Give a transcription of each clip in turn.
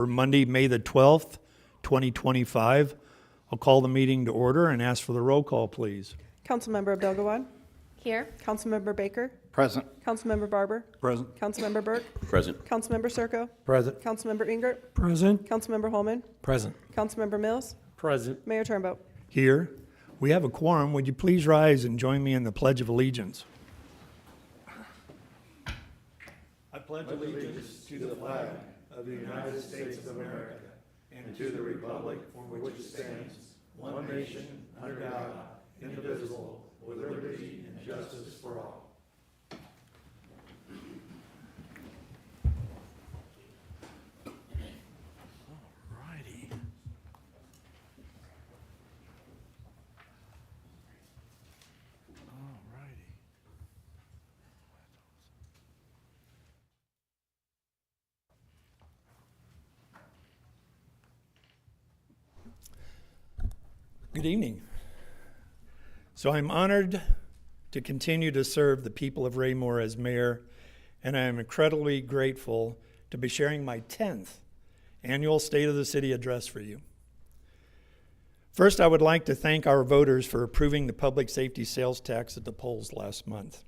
For Monday, May the 12th, 2025. I'll call the meeting to order and ask for the roll call, please. Councilmember Abdelgawad. Here. Councilmember Baker. Present. Councilmember Barber. Present. Councilmember Burke. Present. Councilmember Circo. Present. Councilmember Ingert. Present. Councilmember Holman. Present. Councilmember Mills. Present. Mayor Turnbow. Here. We have a quorum. Would you please rise and join me in the Pledge of Allegiance? I pledge allegiance to the flag of the United States of America and to the republic for which it stands, one nation, under God, indivisible, with liberty and justice for all. Alrighty. Alrighty. Good evening. So I'm honored to continue to serve the people of Raymore as mayor, and I am incredibly grateful to be sharing my 10th annual State of the City address for you. First, I would like to thank our voters for approving the public safety sales tax at the polls last month.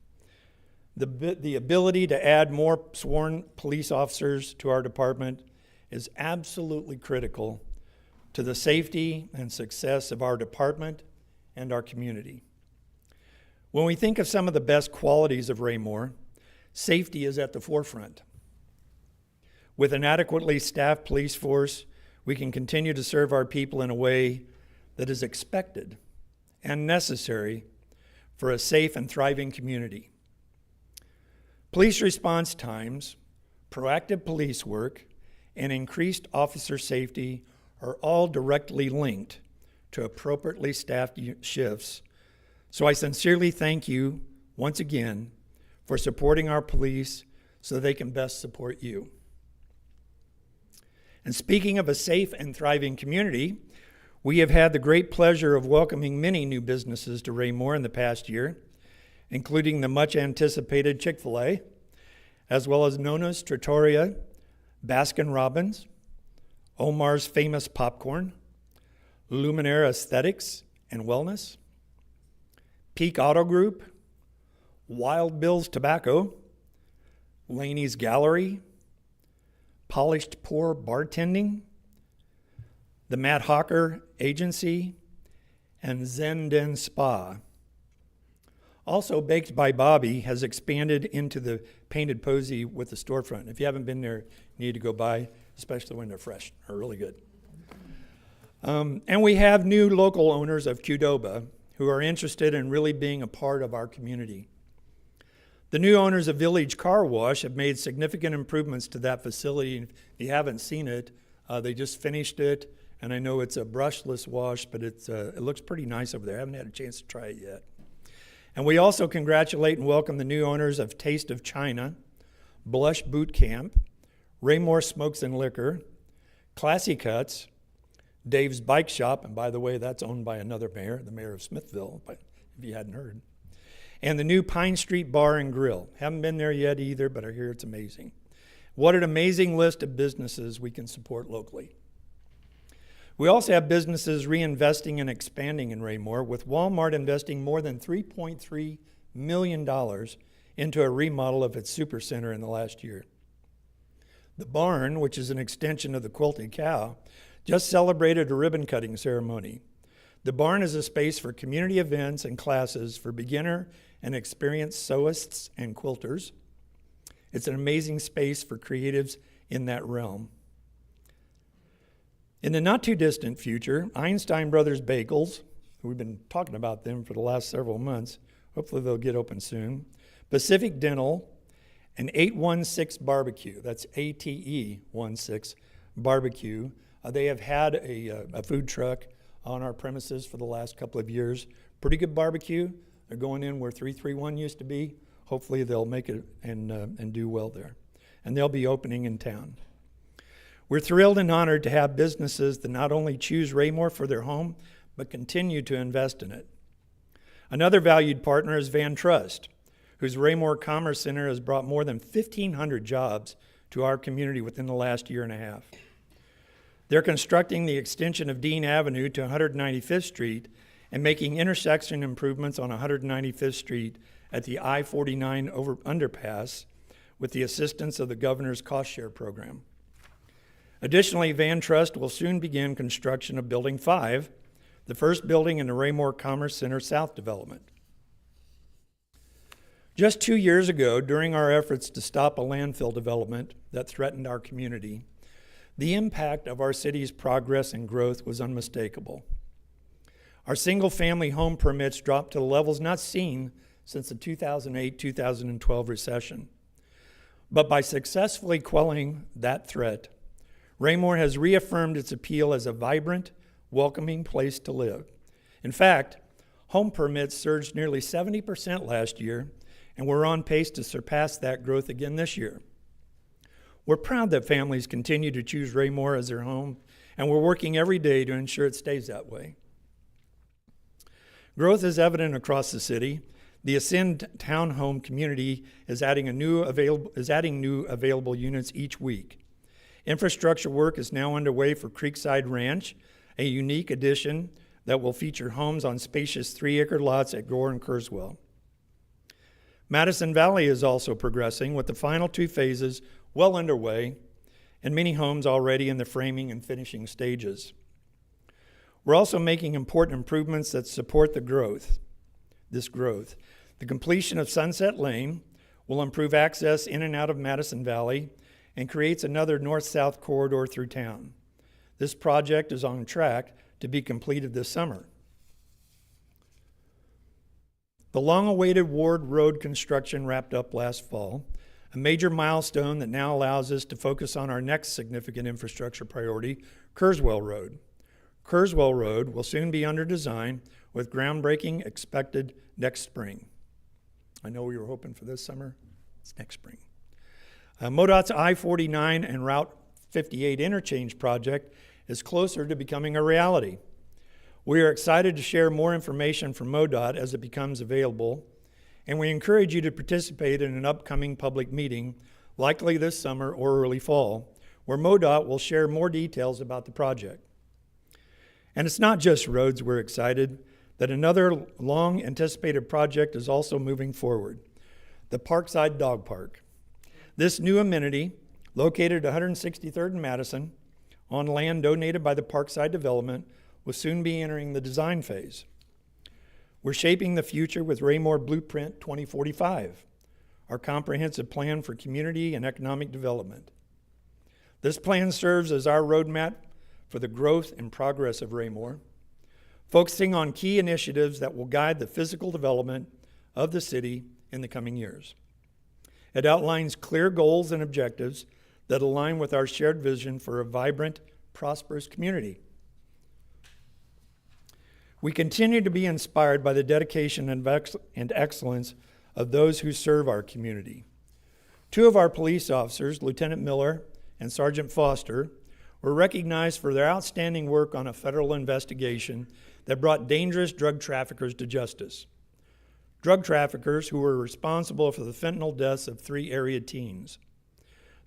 The ability to add more sworn police officers to our department is absolutely critical to the safety and success of our department and our community. When we think of some of the best qualities of Raymore, safety is at the forefront. With an adequately staffed police force, we can continue to serve our people in a way that is expected and necessary for a safe and thriving community. Police response times, proactive police work, and increased officer safety are all directly linked to appropriately staffed shifts. So I sincerely thank you once again for supporting our police so they can best support you. And speaking of a safe and thriving community, we have had the great pleasure of welcoming many new businesses to Raymore in the past year, including the much anticipated Chick-fil-A, as well as Nona's Trattoria, Baskin Robbins, Omar's Famous Popcorn, Luminaire Aesthetics and Wellness, Peak Auto Group, Wild Bill's Tobacco, Laney's Gallery, Polished Pour Bartending, the Matt Hawker Agency, and Zen Den Spa. Also, Baked by Bobby has expanded into the painted posy with the storefront. If you haven't been there, you need to go by, especially when they're fresh. They're really good. And we have new local owners of Qdoba who are interested in really being a part of our community. The new owners of Village Car Wash have made significant improvements to that facility. If you haven't seen it, they just finished it, and I know it's a brushless wash, but it looks pretty nice over there. I haven't had a chance to try it yet. And we also congratulate and welcome the new owners of Taste of China, Blush Boot Camp, Raymore Smokes and Liquor, Classy Cuts, Dave's Bike Shop, and by the way, that's owned by another mayor, the mayor of Smithville, if you hadn't heard, and the new Pine Street Bar and Grill. Haven't been there yet either, but I hear it's amazing. What an amazing list of businesses we can support locally. We also have businesses reinvesting and expanding in Raymore, with Walmart investing more than $3.3 million into a remodel of its supercenter in the last year. The Barn, which is an extension of the Quilted Cow, just celebrated a ribbon-cutting ceremony. The Barn is a space for community events and classes for beginner and experienced sewists and quilters. It's an amazing space for creatives in that realm. In the not-too-distant future, Einstein Brothers Bagels, we've been talking about them for the last several months, hopefully they'll get open soon, Pacific Dental, and 816 Barbecue, that's ATE16 Barbecue. They have had a food truck on our premises for the last couple of years. Pretty good barbecue. They're going in where 331 used to be. Hopefully they'll make it and do well there. And they'll be opening in town. We're thrilled and honored to have businesses that not only choose Raymore for their home, but continue to invest in it. Another valued partner is Van Trust, whose Raymore Commerce Center has brought more than 1,500 jobs to our community within the last year and a half. They're constructing the extension of Dean Avenue to 195th Street and making intersection improvements on 195th Street at the I-49 underpass with the assistance of the governor's cost share program. Additionally, Van Trust will soon begin construction of Building 5, the first building in the Raymore Commerce Center South development. Just 2 years ago, during our efforts to stop a landfill development that threatened our community, the impact of our city's progress and growth was unmistakable. Our single-family home permits dropped to the levels not seen since the 2008-2012 recession. But by successfully quelling that threat, Raymore has reaffirmed its appeal as a vibrant, welcoming place to live. In fact, home permits surged nearly 70% last year, and we're on pace to surpass that growth again this year. We're proud that families continue to choose Raymore as their home, and we're working every day to ensure it stays that way. Growth is evident across the city. The Ascend Townhome community is adding new available units each week. Infrastructure work is now underway for Creekside Ranch, a unique addition that will feature homes on spacious 3-acre lots at Gore and Kurzweil. Madison Valley is also progressing, with the final 2 phases well underway and many homes already in the framing and finishing stages. We're also making important improvements that support this growth. The completion of Sunset Lane will improve access in and out of Madison Valley and creates another north-south corridor through town. This project is on track to be completed this summer. The long-awaited Ward Road construction wrapped up last fall, a major milestone that now allows us to focus on our next significant infrastructure priority, Kurzweil Road. Kurzweil Road will soon be under design, with groundbreaking expected next spring. I know we were hoping for this summer. It's next spring. MoDOT's I-49 and Route 58 interchange project is closer to becoming a reality. We are excited to share more information from MoDOT as it becomes available, and we encourage you to participate in an upcoming public meeting, likely this summer or early fall, where MoDOT will share more details about the project. And it's not just roads we're excited that another long-anticipated project is also moving forward, the Parkside Dog Park. This new amenity, located at 163rd and Madison, on land donated by the Parkside Development, will soon be entering the design phase. We're shaping the future with Raymore Blueprint 2045, our comprehensive plan for community and economic development. This plan serves as our roadmap for the growth and progress of Raymore, focusing on key initiatives that will guide the physical development of the city in the coming years. It outlines clear goals and objectives that align with our shared vision for a vibrant, prosperous community. We continue to be inspired by the dedication and excellence of those who serve our community. 2 of our police officers, Lieutenant Miller and Sergeant Foster, were recognized for their outstanding work on a federal investigation that brought dangerous drug traffickers to justice. Drug traffickers who were responsible for the fentanyl deaths of 3 area teens.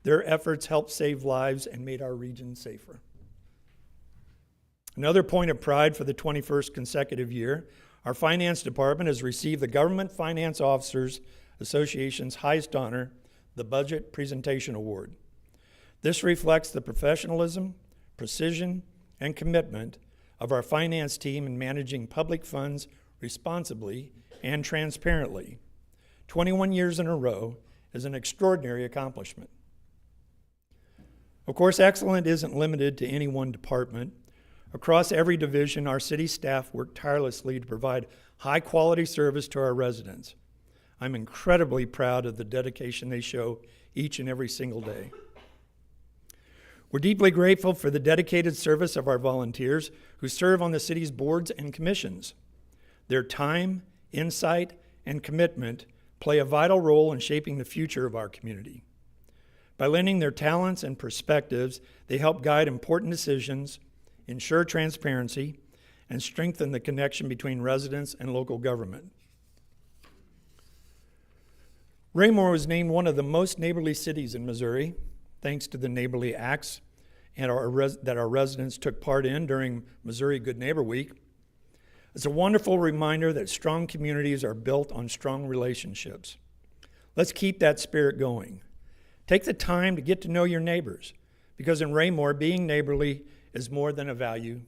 Their efforts helped save lives and made our region safer. Another point of pride for the 21st consecutive year, our finance department has received the Government Finance Officers Association's highest honor, the Budget Presentation Award. This reflects the professionalism, precision, and commitment of our finance team in managing public funds responsibly and transparently. 21 years in a row is an extraordinary accomplishment. Of course, excellence isn't limited to any one department. Across every division, our city staff work tirelessly to provide high-quality service to our residents. I'm incredibly proud of the dedication they show each and every single day. We're deeply grateful for the dedicated service of our volunteers who serve on the city's boards and commissions. Their time, insight, and commitment play a vital role in shaping the future of our community. By lending their talents and perspectives, they help guide important decisions, ensure transparency, and strengthen the connection between residents and local government. Raymore was named one of the most neighborly cities in Missouri, thanks to the Neighborly Acts and that our residents took part in during Missouri Good Neighbor Week. It's a wonderful reminder that strong communities are built on strong relationships. Let's keep that spirit going. Take the time to get to know your neighbors, because in Raymore, being neighborly is more than a value.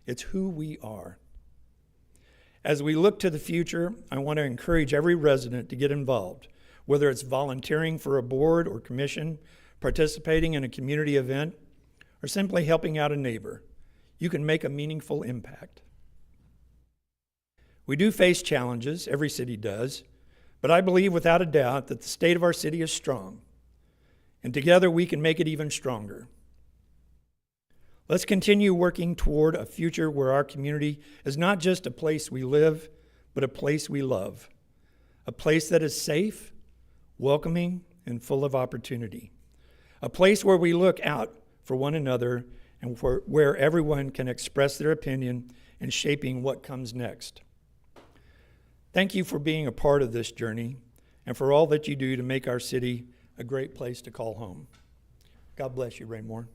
It's who we are. As we look to the future, I want to encourage every resident to get involved, whether it's volunteering for a board or commission, participating in a community event, or simply helping out a neighbor. You can make a meaningful impact. We do face challenges, every city does, but I believe without a doubt that the state of our city is strong, and together we can make it even stronger. Let's continue working toward a future where our community is not just a place we live, but a place we love, a place that is safe, welcoming, and full of opportunity, a place where we look out for one another and where everyone can express their opinion in shaping what comes next. Thank you for being a part of this journey and for all that you do to make our city a great place to call home. God bless you, Raymore.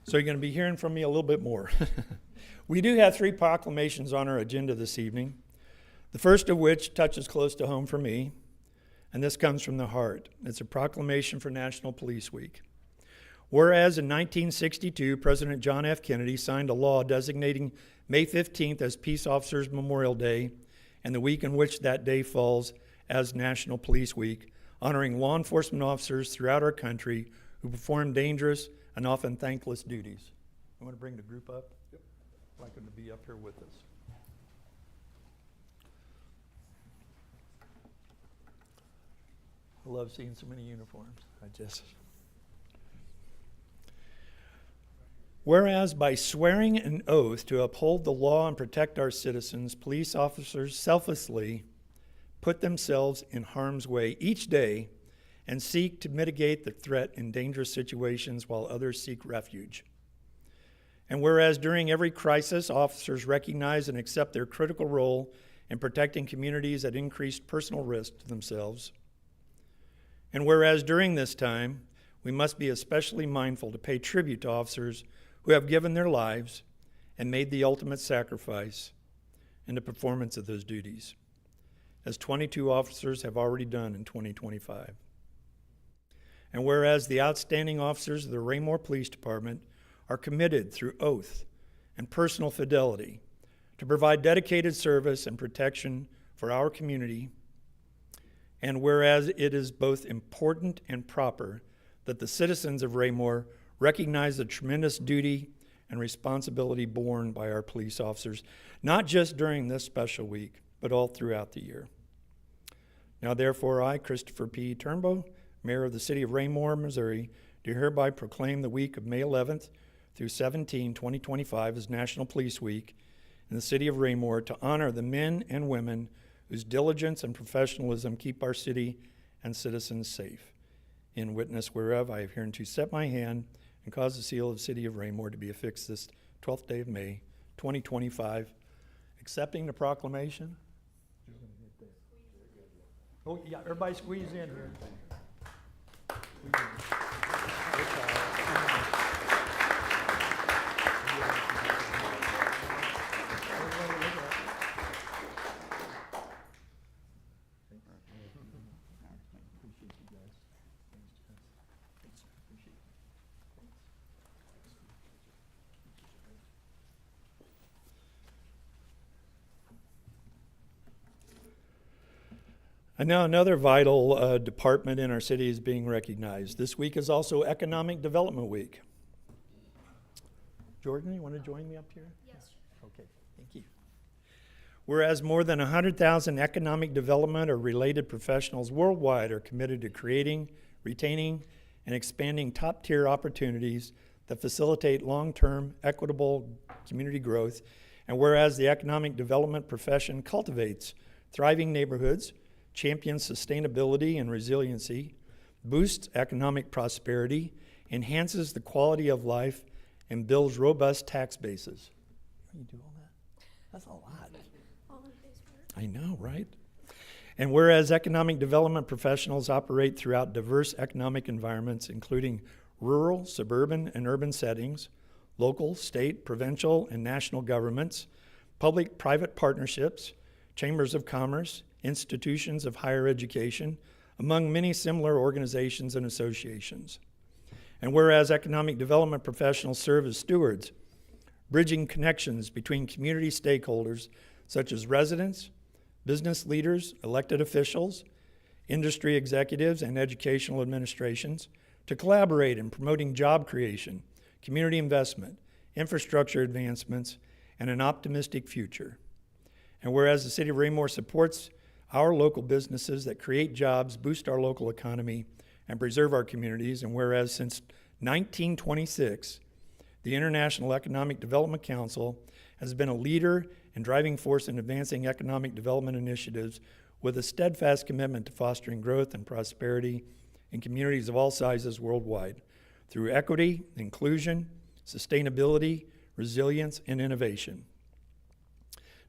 So you're going to be hearing from me a little bit more. We do have 3 proclamations on our agenda this evening, the first of which touches close to home for me, and this comes from the heart. It's a proclamation for National Police Week. Whereas in 1962, President John F. Kennedy signed a law designating May 15th as Peace Officers Memorial Day, and the week in which that day falls as National Police Week, honoring law enforcement officers throughout our country who perform dangerous and often thankless duties. I want to bring the group up. Yep. I'd like them to be up here with us. I love seeing so many uniforms. Whereas by swearing an oath to uphold the law and protect our citizens, police officers selflessly put themselves in harm's way each day and seek to mitigate the threat in dangerous situations while others seek refuge. And whereas during every crisis, officers recognize and accept their critical role in protecting communities at increased personal risk to themselves. And whereas during this time, we must be especially mindful to pay tribute to officers who have given their lives and made the ultimate sacrifice in the performance of those duties, as 22 officers have already done in 2025. And whereas the outstanding officers of the Raymore Police Department are committed through oath and personal fidelity to provide dedicated service and protection for our community, and whereas it is both important and proper that the citizens of Raymore recognize the tremendous duty and responsibility borne by our police officers, not just during this special week, but all throughout the year. Now therefore I, Christopher P. Turnbow, Mayor of the City of Raymore, Missouri, do hereby proclaim the week of May 11th through 17, 2025 as National Police Week in the City of Raymore to honor the men and women whose diligence and professionalism keep our city and citizens safe. In witness whereof I have hereunto set my hand and caused the seal of the City of Raymore to be affixed this 12th day of May, 2025. Accepting the proclamation. Oh, yeah, everybody squeeze in here. And now another vital department in our city is being recognized. This week is also Economic Development Week. Jordan, you want to join me up here? Yes. Okay, thank you. Whereas more than 100,000 economic development or related professionals worldwide are committed to creating, retaining, and expanding top-tier opportunities that facilitate long-term, equitable community growth, and whereas the economic development profession cultivates thriving neighborhoods, champions sustainability and resiliency, boosts economic prosperity, enhances the quality of life, and builds robust tax bases. You do all that? That's a lot. All in favor? I know, right? And whereas economic development professionals operate throughout diverse economic environments, including rural, suburban, and urban settings, local, state, provincial, and national governments, public-private partnerships, chambers of commerce, institutions of higher education, among many similar organizations and associations. And whereas economic development professionals serve as stewards, bridging connections between community stakeholders such as residents, business leaders, elected officials, industry executives, and educational administrations to collaborate in promoting job creation, community investment, infrastructure advancements, and an optimistic future. And whereas the City of Raymore supports our local businesses that create jobs, boost our local economy, and preserve our communities, and whereas since 1926, the International Economic Development Council has been a leader and driving force in advancing economic development initiatives with a steadfast commitment to fostering growth and prosperity in communities of all sizes worldwide through equity, inclusion, sustainability, resilience, and innovation.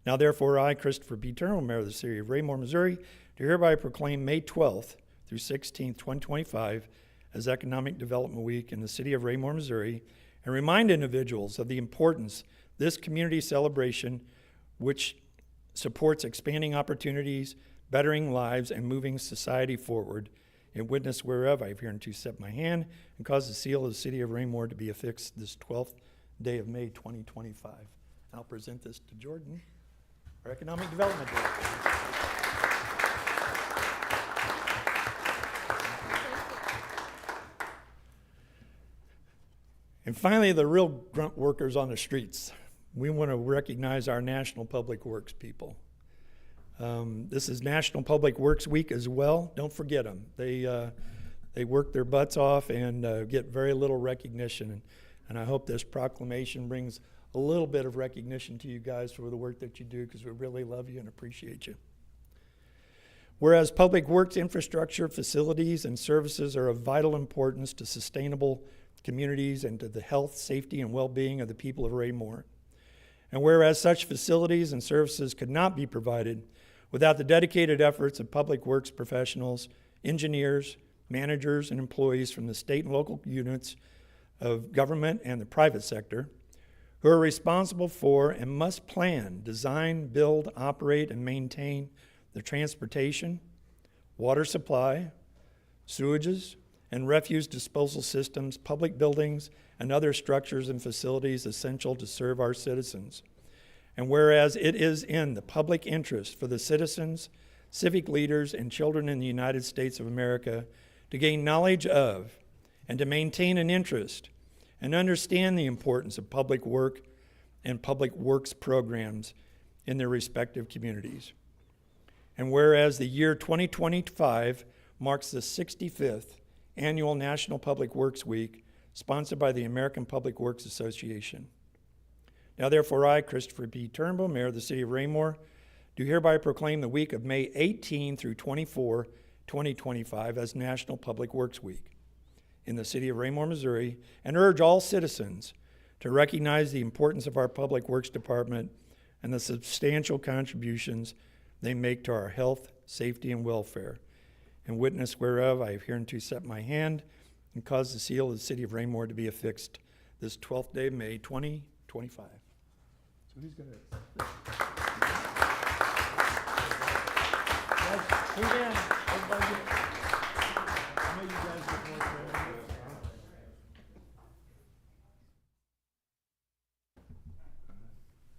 Now therefore, I, Christopher B. Turnbull, Mayor of the City of Raymore, Missouri, do hereby proclaim May 12th through 16th, 2025 as Economic Development Week in the City of Raymore, Missouri, and remind individuals of the importance this community celebration, which supports expanding opportunities, bettering lives, and moving society forward, and witness whereof I have hereunto set my hand and cause the seal of the City of Raymore to be affixed this 12th day of May 2025. And I'll present this to Jordan, our Economic Development Director. And finally, the real grunt workers on the streets. We want to recognize our National Public Works people. This is National Public Works Week as well. Don't forget them. They work their butts off and get very little recognition. And I hope this proclamation brings a little bit of recognition to you guys for the work that you do, because we really love you and appreciate you. Whereas public works infrastructure, facilities, and services are of vital importance to sustainable communities and to the health, safety, and well-being of the people of Raymore. And whereas such facilities and services could not be provided without the dedicated efforts of public works professionals, engineers, managers, and employees from the state and local units of government and the private sector, who are responsible for and must plan, design, build, operate, and maintain the transportation, water supply, sewages, and refuse disposal systems, public buildings, and other structures and facilities essential to serve our citizens. And whereas it is in the public interest for the citizens, civic leaders, and children in the United States of America to gain knowledge of and to maintain an interest and understand the importance of public work and public works programs in their respective communities. And whereas the year 2025 marks the 65th Annual National Public Works Week, sponsored by the American Public Works Association. Now therefore I, Christopher B. Turnbull, Mayor of the City of Raymore, do hereby proclaim the week of May 18 through 24, 2025 as National Public Works Week in the City of Raymore, Missouri, and urge all citizens to recognize the importance of our Public Works Department and the substantial contributions they make to our health, safety, and welfare. And witness whereof I have hereunto set my hand and caused the seal of the City of Raymore to be affixed this 12th day of May, 2025. So who's going to... Guys, move in. Everybody get... I know you guys get more credit.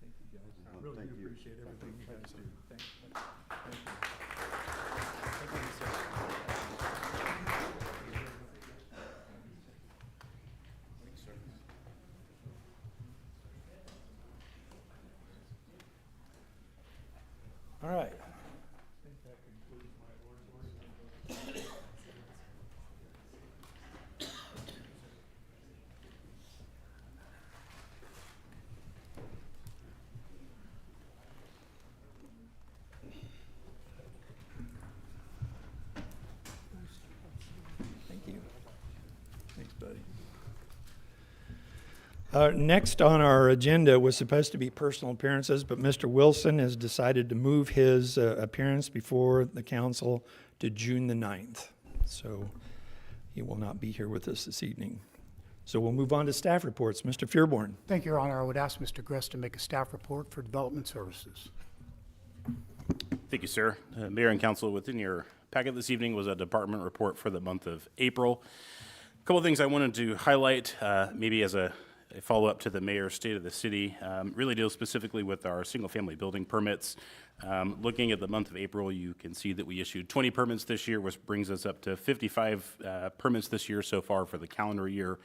Thank you, guys. I really do appreciate everything you guys do. Thank you. Thank you. Thank you, sir. All right. Thank you. Thanks, buddy. Next on our agenda was supposed to be personal appearances, but Mr. Wilson has decided to move his appearance before the council to June the 9th. So he will not be here with us this evening. So we'll move on to staff reports. Mr. Fearborn. Thank you, Your Honor. I would ask Mr. Gress to make a staff report for Development Services. Thank you, sir. Mayor and council, within your packet this evening was a department report for the month of April. A couple of things I wanted to highlight, maybe as a follow-up to the mayor's state of the city, really deals specifically with our single-family building permits. Looking at the month of April, you can see that we issued 20 permits this year, which brings us up to 55 permits this year so far for the calendar year.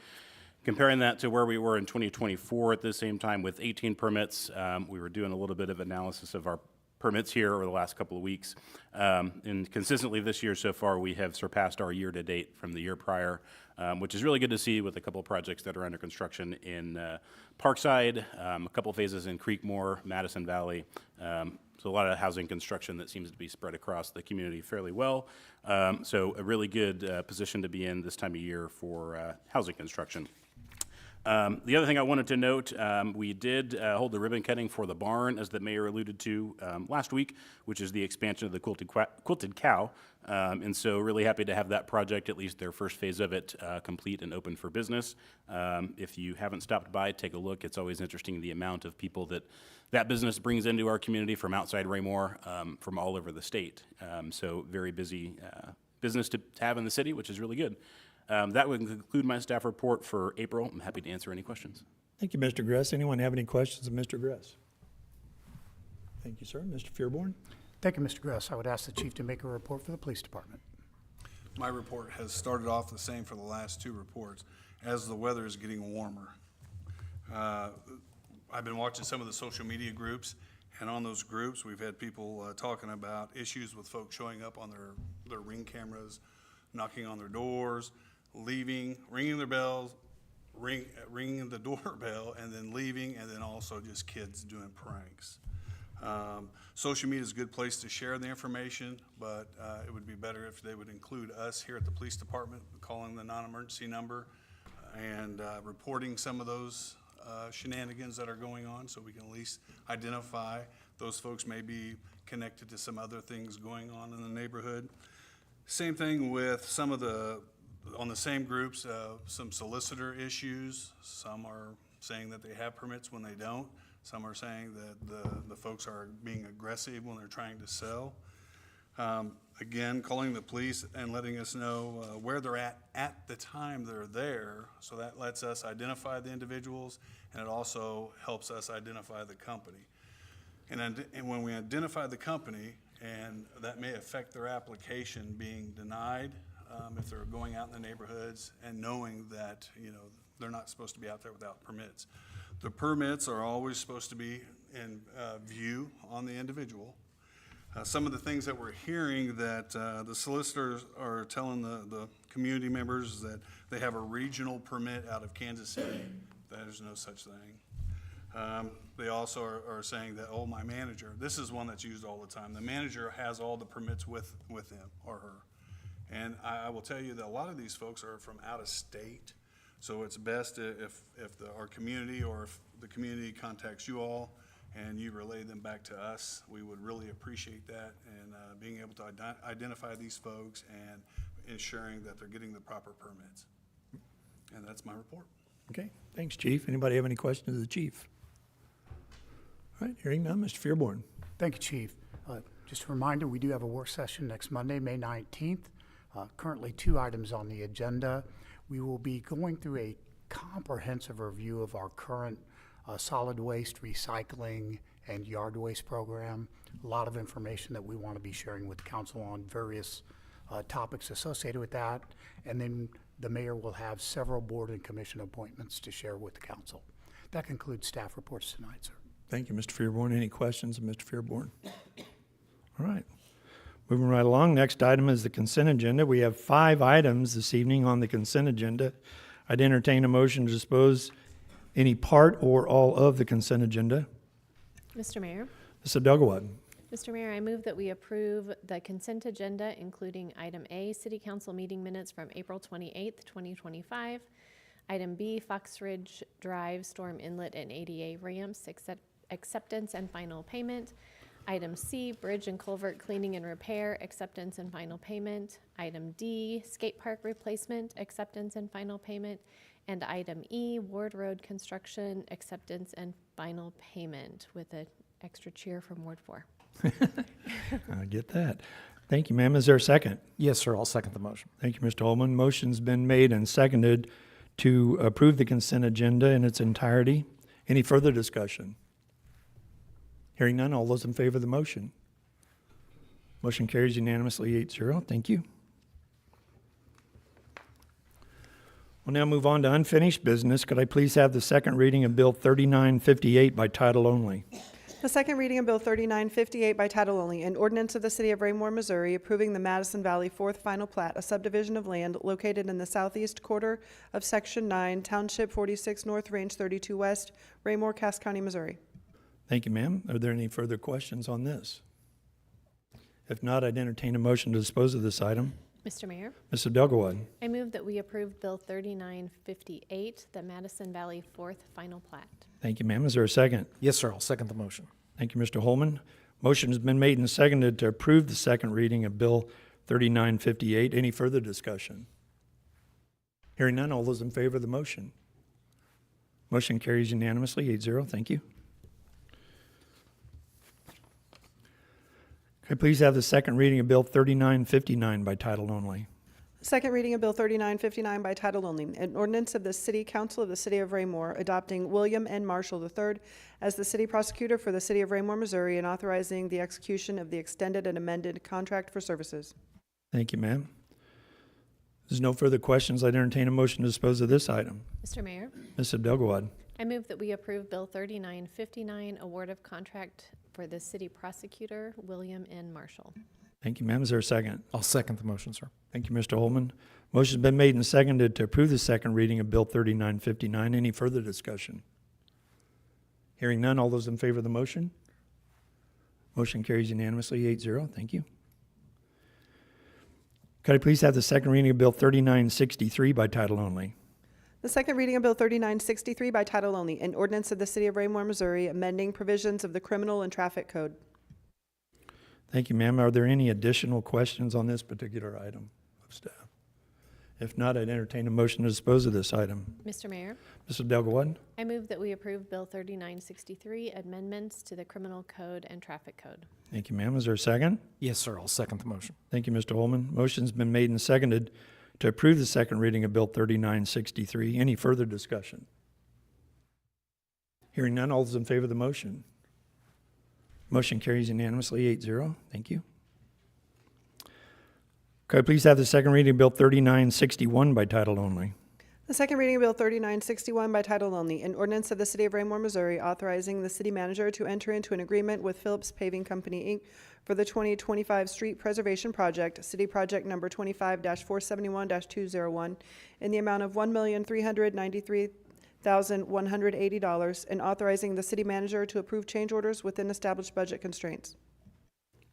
Comparing that to where we were in 2024 at the same time with 18 permits, we were doing a little bit of analysis of our permits here over the last couple of weeks. And consistently this year so far, we have surpassed our year-to-date from the year prior, which is really good to see with a couple of projects that are under construction in Parkside, a couple phases in Creekmore, Madison Valley. So a lot of housing construction that seems to be spread across the community fairly well. So a really good position to be in this time of year for housing construction. The other thing I wanted to note, we did hold the ribbon cutting for the barn, as the mayor alluded to last week, which is the expansion of the Quilted Cow. And so really happy to have that project, at least their first phase of it, complete and open for business. If you haven't stopped by, take a look. It's always interesting the amount of people that business brings into our community from outside Raymore, from all over the state. So very busy business to have in the city, which is really good. That would conclude my staff report for April. I'm happy to answer any questions. Thank you, Mr. Gress. Anyone have any questions of Mr. Gress? Thank you, sir. Mr. Fearborn. Thank you, Mr. Gress. I would ask the chief to make a report for the police department. My report has started off the same for the last two reports, as the weather is getting warmer. I've been watching some of the social media groups, and on those groups, we've had people talking about issues with folks showing up on their Ring cameras, knocking on their doors, leaving, ringing their bells, ringing the doorbell, and then leaving, and then also just kids doing pranks. Social media is a good place to share the information, but it would be better if they would include us here at the police department, calling the non-emergency number and reporting some of those shenanigans that are going on, so we can at least identify those folks may be connected to some other things going on in the neighborhood. Same thing with some of on the same groups, some solicitor issues. Some are saying that they have permits when they don't. Some are saying that the folks are being aggressive when they're trying to sell. Again, calling the police and letting us know where they're at the time they're there. So that lets us identify the individuals, and it also helps us identify the company. And when we identify the company, and that may affect their application being denied if they're going out in the neighborhoods and knowing that, they're not supposed to be out there without permits. The permits are always supposed to be in view on the individual. Some of the things that we're hearing that the solicitors are telling the community members is that they have a regional permit out of Kansas City. There's no such thing. They also are saying that, oh, my manager, this is one that's used all the time. The manager has all the permits with him or her. And I will tell you that a lot of these folks are from out of state. So it's best if our community or if the community contacts you all and you relay them back to us. We would really appreciate that, and being able to identify these folks and ensuring that they're getting the proper permits. And that's my report. Okay, thanks, Chief. Anybody have any questions of the chief? All right, hearing none, Mr. Fearborn. Thank you, Chief. Just a reminder, we do have a work session next Monday, May 19th. Currently 2 items on the agenda. We will be going through a comprehensive review of our current solid waste, recycling, and yard waste program. A lot of information that we want to be sharing with the council on various topics associated with that. And then the mayor will have several board and commission appointments to share with the council. That concludes staff reports tonight, sir. Thank you, Mr. Fearborn. Any questions of Mr. Fearborn? All right. Moving right along, next item is the consent agenda. We have 5 items this evening on the consent agenda. I'd entertain a motion to dispose any part or all of the consent agenda. Mr. Mayor. Ms. Abdelgawad. Mr. Mayor, I move that we approve the consent agenda, including item A, City Council meeting minutes from April 28th, 2025, Item B, Fox Ridge Drive Storm Inlet and ADA ramps, acceptance and final payment. Item C, Bridge and Culvert Cleaning and Repair, acceptance and final payment. Item D, Skate Park Replacement, acceptance and final payment. And item E, Ward Road Construction, acceptance and final payment, with an extra cheer from Ward 4. I get that. Thank you, ma'am. Is there a second? Yes, sir. I'll second the motion. Thank you, Mr. Holman. Motion's been made and seconded to approve the consent agenda in its entirety. Any further discussion? Hearing none, all those in favor of the motion? Motion carries unanimously 8-0. Thank you. We'll now move on to unfinished business. Could I please have the second reading of Bill 3958 by title only? The second reading of Bill 3958 by title only, an ordinance of the City of Raymore, Missouri, approving the Madison Valley Fourth Final Plat, a subdivision of land located in the southeast quarter of Section 9, Township 46 North, Range 32 West, Raymore, Cass County, Missouri. Thank you, ma'am. Are there any further questions on this? If not, I'd entertain a motion to dispose of this item. Mr. Mayor, Ms. Abdelgawad. I move that we approve Bill 3958, the Madison Valley Fourth Final Plat. Thank you, ma'am. Is there a second? Yes, sir. I'll second the motion. Thank you, Mr. Holman. Motion has been made and seconded to approve the second reading of Bill 3958. Any further discussion? Hearing none, all those in favor of the motion? Motion carries unanimously, 8-0. Thank you. Could I please have the second reading of Bill 3959 by title only? Second reading of Bill 3959 by title only, an ordinance of the City Council of the City of Raymore adopting William N. Marshall III as the city prosecutor for the City of Raymore, Missouri, and authorizing the execution of the extended and amended contract for services. Thank you, ma'am. There's no further questions. I'd entertain a motion to dispose of this item. Mr. Mayor, Ms. Abdelgawad. I move that we approve Bill 3959, award of contract for the city prosecutor, William N. Marshall. Thank you, ma'am. Is there a second? I'll second the motion, sir. Thank you, Mr. Holman. Motion's been made and seconded to approve the second reading of Bill 3959. Any further discussion? Hearing none, all those in favor of the motion? Motion carries unanimously, 8-0. Thank you. Could I please have the second reading of Bill 3963 by title only? The second reading of Bill 3963 by title only, an ordinance of the City of Raymore, Missouri, amending provisions of the Criminal and Traffic Code. Thank you, ma'am. Are there any additional questions on this particular item of staff? If not, I'd entertain a motion to dispose of this item. Mr. Mayor, Ms. Abdelgawad. I move that we approve Bill 3963, amendments to the Criminal Code and Traffic Code. Thank you, ma'am. Is there a second? Yes, sir. I'll second the motion. Thank you, Mr. Holman. Motion's been made and seconded to approve the second reading of Bill 3963. Any further discussion? Hearing none, all those in favor of the motion? Motion carries unanimously, 8-0. Thank you. Could I please have the second reading of Bill 3961 by title only? The second reading of Bill 3961 by title only, an ordinance of the City of Raymore, Missouri, authorizing the city manager to enter into an agreement with Phillips Paving Company, Inc. for the 2025 Street Preservation Project, City Project Number 25-471-201, in the amount of $1,393,180, and authorizing the city manager to approve change orders within established budget constraints.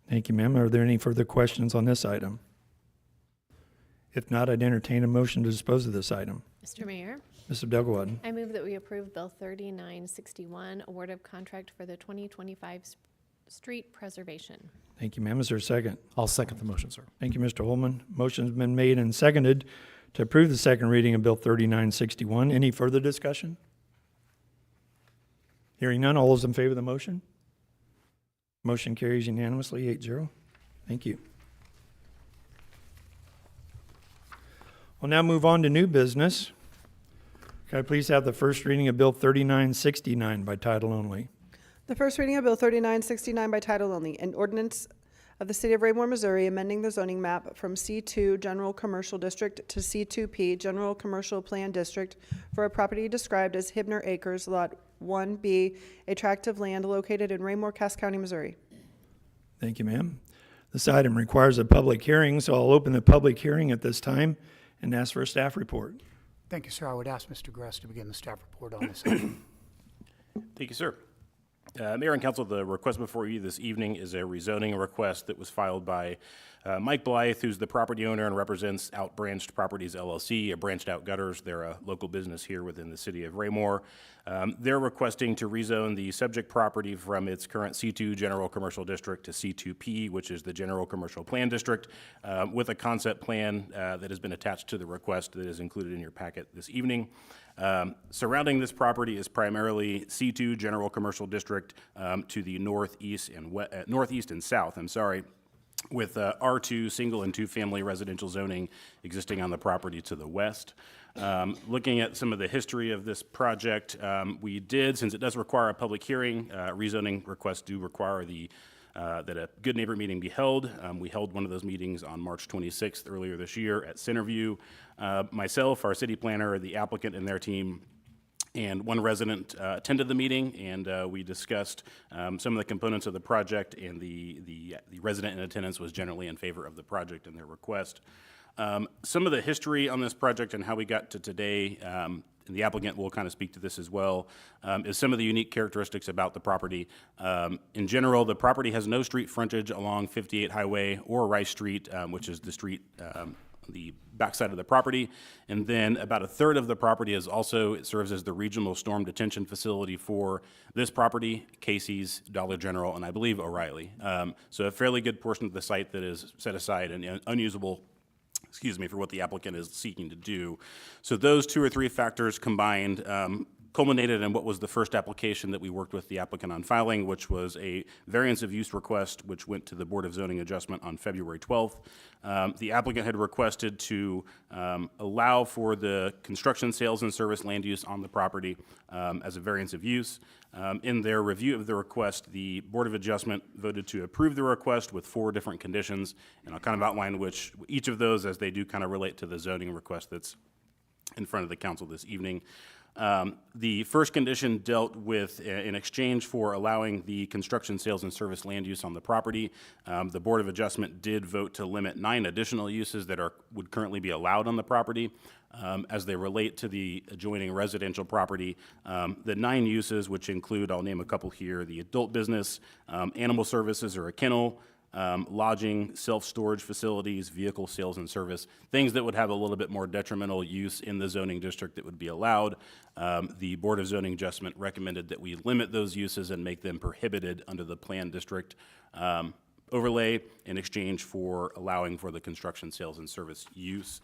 Thank you, ma'am. Are there any further questions on this item? If not, I'd entertain a motion to dispose of this item. Mr. Mayor, Ms. Abdelgawad. I move that we approve Bill 3961, award of contract for the 2025 street preservation. Thank you, ma'am. Is there a second? I'll second the motion, sir. Thank you, Mr. Holman. Motion's been made and seconded to approve the second reading of Bill 3961. Any further discussion? Hearing none, all those in favor of the motion? Motion carries unanimously, 8-0. Thank you. We'll now move on to new business. Can I please have the first reading of Bill 3969 by title only? The first reading of Bill 3969 by title only, an ordinance of the City of Raymore, Missouri, amending the zoning map from C2 General Commercial District to C2P General Commercial Plan District for a property described as Hibner Acres, Lot 1B, a tract of land located in Raymore, Cass County, Missouri. Thank you, ma'am. This item requires a public hearing, so I'll open the public hearing at this time and ask for a staff report. Thank you, sir. I would ask Mr. Gress to begin the staff report on this item. Thank you, sir. Mayor and Council, the request before you this evening is a rezoning request that was filed by Mike Blythe, who's the property owner and represents Outbranched Properties LLC, a branched out gutters. They're a local business here within the city of Raymore. They're requesting to rezone the subject property from its current C2 General Commercial District to C2P, which is the General Commercial Plan District, with a concept plan that has been attached to the request that is included in your packet this evening. Surrounding this property is primarily C2 General Commercial District to the northeast and south, with R2 single and two-family residential zoning existing on the property to the west. Looking at some of the history of this project, we did, since it does require a public hearing, rezoning requests do require that a Good Neighbor meeting be held. We held one of those meetings on March 26th earlier this year at Centerview. Myself, our city planner, the applicant and their team, and one resident attended the meeting, and we discussed some of the components of the project, and the resident in attendance was generally in favor of the project and their request. Some of the history on this project and how we got to today, and the applicant will kind of speak to this as well, is some of the unique characteristics about the property. In general, the property has no street frontage along 58 Highway or Rice Street, which is the street the backside of the property, and then about a third of the property it serves as the regional storm detention facility for this property, Casey's, Dollar General, and I believe O'Reilly. So a fairly good portion of the site that is set aside and unusable, for what the applicant is seeking to do. So those two or three factors combined culminated in what was the first application that we worked with the applicant on filing, which was a variance of use request, which went to the Board of Zoning Adjustment on February 12th. The applicant had requested to allow for the construction, sales, and service land use on the property as a variance of use. In their review of the request, the Board of Adjustment voted to approve the request with 4 different conditions, and I'll kind of outline each of those as they do kind of relate to the zoning request that's in front of the council this evening. The first condition dealt with, in exchange for allowing the construction, sales, and service land use on the property, the Board of Adjustment did vote to limit 9 additional uses that would currently be allowed on the property. As they relate to the adjoining residential property, the 9 uses, which include, I'll name a couple here, the adult business, animal services or a kennel, lodging, self-storage facilities, vehicle sales and service, things that would have a little bit more detrimental use in the zoning district that would be allowed. The Board of Zoning Adjustment recommended that we limit those uses and make them prohibited under the planned district overlay in exchange for allowing for the construction, sales, and service use.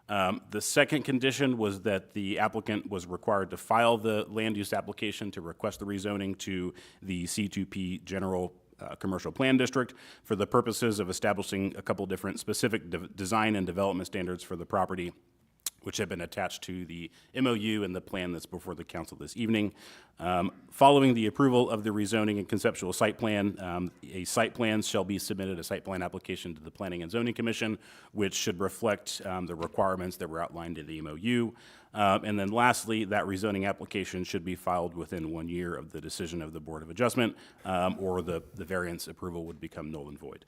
The second condition was that the applicant was required to file the land use application to request the rezoning to the C2P General Commercial Plan District for the purposes of establishing a couple different specific design and development standards for the property, which have been attached to the MOU and the plan that's before the council this evening. Following the approval of the rezoning and conceptual site plan, a site plan shall be submitted, a site plan application to the Planning and Zoning Commission, which should reflect the requirements that were outlined in the MOU. And then lastly, that rezoning application should be filed within 1 year of the decision of the Board of Adjustment, or the variance approval would become null and void.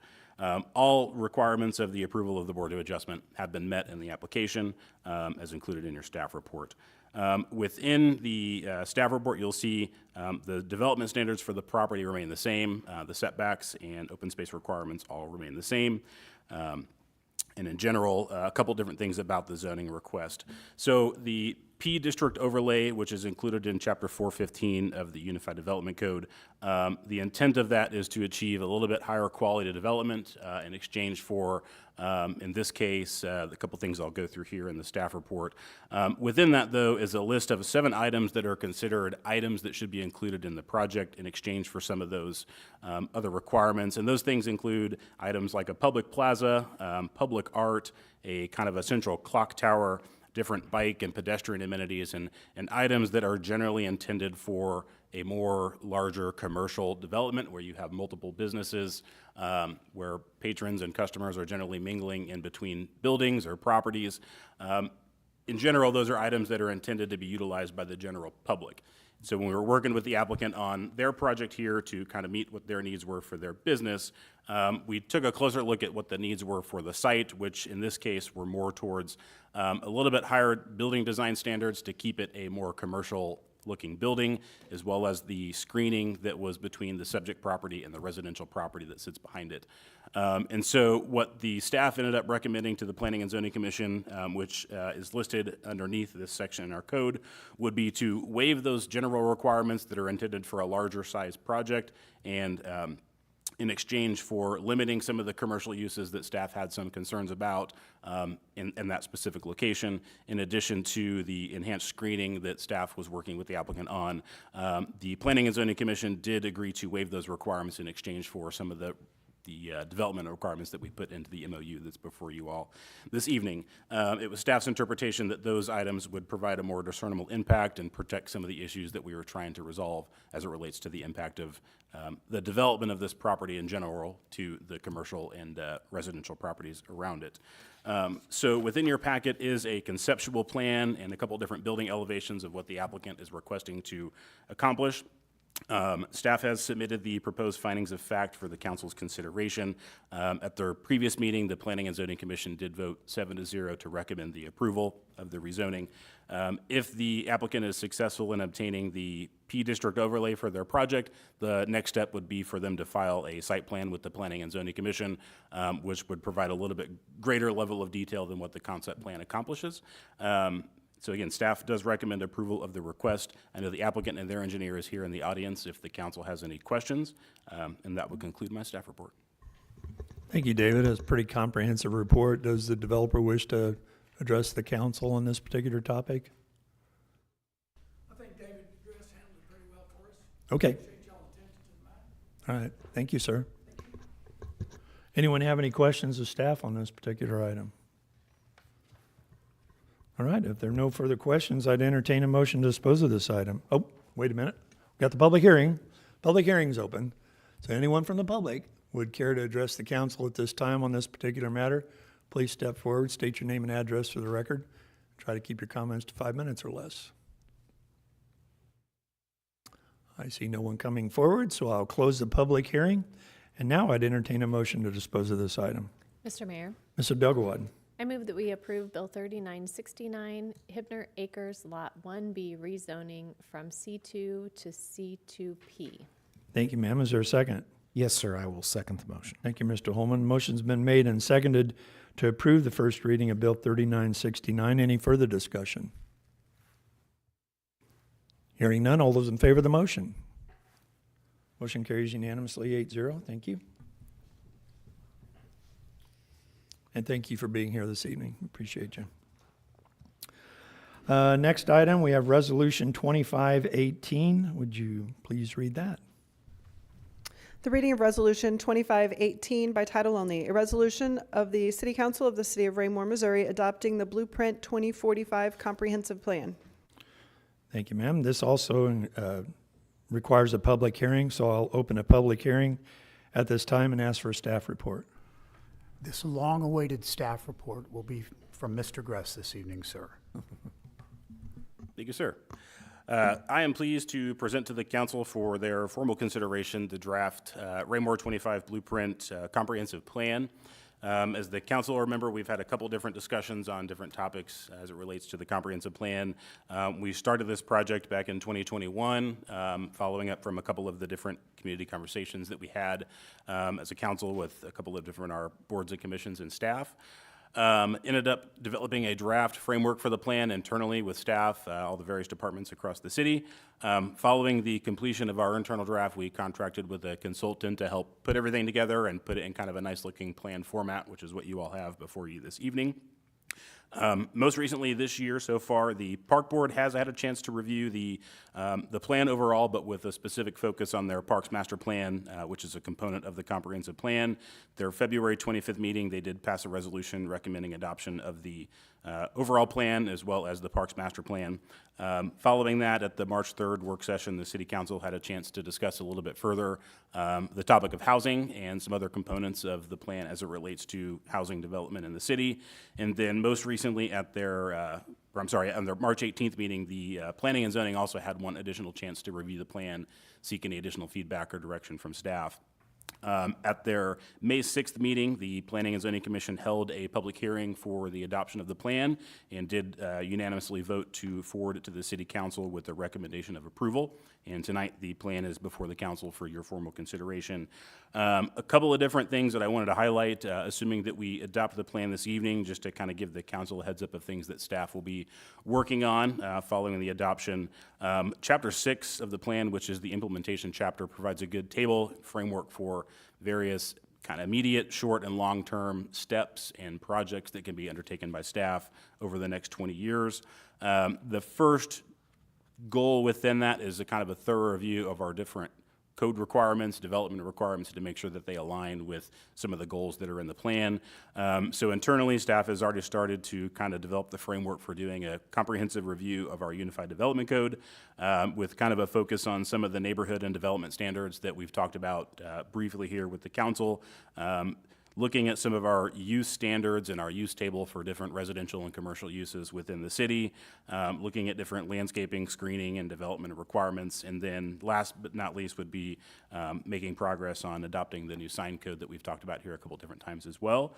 All requirements of the approval of the Board of Adjustment have been met in the application, as included in your staff report. Within the staff report, you'll see the development standards for the property remain the same. The setbacks and open space requirements all remain the same. And in general, a couple different things about the zoning request. So the P district overlay, which is included in Chapter 415 of the Unified Development Code, the intent of that is to achieve a little bit higher quality development in exchange for, in this case, the couple things I'll go through here in the staff report. Within that, though, is a list of 7 items that are considered items that should be included in the project in exchange for some of those other requirements. And those things include items like a public plaza, public art, a kind of a central clock tower, different bike and pedestrian amenities, and items that are generally intended for a more larger commercial development where you have multiple businesses, where patrons and customers are generally mingling in between buildings or properties. In general, those are items that are intended to be utilized by the general public. So when we were working with the applicant on their project here to kind of meet what their needs were for their business, we took a closer look at what the needs were for the site, which in this case were more towards a little bit higher building design standards to keep it a more commercial looking building, as well as the screening that was between the subject property and the residential property that sits behind it. And so what the staff ended up recommending to the Planning and Zoning Commission, which is listed underneath this section in our code, would be to waive those general requirements that are intended for a larger size project, and in exchange for limiting some of the commercial uses that staff had some concerns about in that specific location, in addition to the enhanced screening that staff was working with the applicant on. The Planning and Zoning Commission did agree to waive those requirements in exchange for some of the development requirements that we put into the MOU that's before you all this evening. It was staff's interpretation that those items would provide a more discernible impact and protect some of the issues that we were trying to resolve as it relates to the impact of the development of this property in general to the commercial and residential properties around it. So within your packet is a conceptual plan and a couple different building elevations of what the applicant is requesting to accomplish. Staff has submitted the proposed findings of fact for the council's consideration. At their previous meeting, the Planning and Zoning Commission did vote 7-0 to recommend the approval of the rezoning. If the applicant is successful in obtaining the P district overlay for their project, the next step would be for them to file a site plan with the Planning and Zoning Commission, which would provide a little bit greater level of detail than what the concept plan accomplishes. So again, staff does recommend approval of the request. I know the applicant and their engineer is here in the audience if the council has any questions, and that would conclude my staff report. Thank you, David. It's a pretty comprehensive report. Does the developer wish to address the council on this particular topic? I think David Dress handled it pretty well for us. Okay. Appreciate y'all's attention to the matter. All right. Thank you, sir. Anyone have any questions of staff on this particular item? All right, if there are no further questions, I'd entertain a motion to dispose of this item. Oh, wait a minute. Got the public hearing. Public hearing's open. So anyone from the public would care to address the council at this time on this particular matter, please step forward, state your name and address for the record. Try to keep your comments to 5 minutes or less. I see no one coming forward, so I'll close the public hearing. And now I'd entertain a motion to dispose of this item. Mr. Mayor, Mr. Dugawad. I move that we approve Bill 3969, Hibner Acres Lot 1B rezoning from C2 to C2P. Thank you, ma'am. Is there a second? Yes, sir, I will second the motion. Thank you, Mr. Holman. Motion's been made and seconded to approve the first reading of Bill 3969. Any further discussion? Hearing none, all those in favor of the motion? Motion carries unanimously 8-0. Thank you. And thank you for being here this evening. Appreciate you. Next item, we have Resolution 2518. Would you please read that? The reading of Resolution 2518 by title only, a resolution of the City Council of the City of Raymore, Missouri, adopting the Blueprint 2045 Comprehensive Plan. Thank you, ma'am. This also requires a public hearing, so I'll open a public hearing at this time and ask for a staff report. This long-awaited staff report will be from Mr. Gress this evening, sir. Thank you, sir. I am pleased to present to the council for their formal consideration the draft Raymore 25 Blueprint Comprehensive Plan. As the council will remember, we've had a couple different discussions on different topics as it relates to the comprehensive plan. We started this project back in 2021, following up from a couple of the different community conversations that we had as a council with a couple of different our boards and commissions and staff. Ended up developing a draft framework for the plan internally with staff, all the various departments across the city. Following the completion of our internal draft, we contracted with a consultant to help put everything together and put it in kind of a nice looking plan format, which is what you all have before you this evening. Most recently this year so far, the Park Board has had a chance to review the plan overall, but with a specific focus on their Parks Master Plan, which is a component of the comprehensive plan. Their February 25th meeting, they did pass a resolution recommending adoption of the overall plan as well as the Parks Master Plan. Following that, at the March 3rd work session, the City Council had a chance to discuss a little bit further the topic of housing and some other components of the plan as it relates to housing development in the city. And then most recently at their, on their March 18th meeting, the Planning and Zoning also had one additional chance to review the plan, seek any additional feedback or direction from staff. At their May 6th meeting, the Planning and Zoning Commission held a public hearing for the adoption of the plan and did unanimously vote to forward it to the City Council with the recommendation of approval. And tonight, the plan is before the council for your formal consideration. A couple of different things that I wanted to highlight, assuming that we adopt the plan this evening, just to kind of give the council a heads up of things that staff will be working on following the adoption. Chapter 6 of the plan, which is the implementation chapter, provides a good table framework for various kind of immediate, short, and long-term steps and projects that can be undertaken by staff over the next 20 years. The first goal within that is a kind of a thorough review of our different code requirements, development requirements, to make sure that they align with some of the goals that are in the plan. So internally, staff has already started to kind of develop the framework for doing a comprehensive review of our Unified Development Code with kind of a focus on some of the neighborhood and development standards that we've talked about briefly here with the council. Looking at some of our use standards and our use table for different residential and commercial uses within the city, looking at different landscaping, screening, and development requirements, and then last but not least would be making progress on adopting the new sign code that we've talked about here a couple different times as well.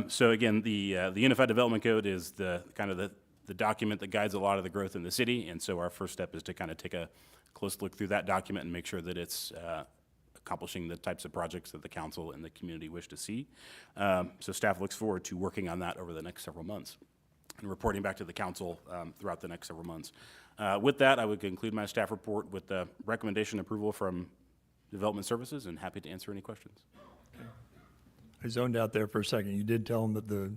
So again, the Unified Development Code is the kind of the document that guides a lot of the growth in the city, and so our first step is to kind of take a close look through that document and make sure that it's accomplishing the types of projects that the council and the community wish to see. So staff looks forward to working on that over the next several months and reporting back to the council throughout the next several months. With that, I would conclude my staff report with the recommendation approval from Development Services, and happy to answer any questions. I zoned out there for a second. You did tell them that the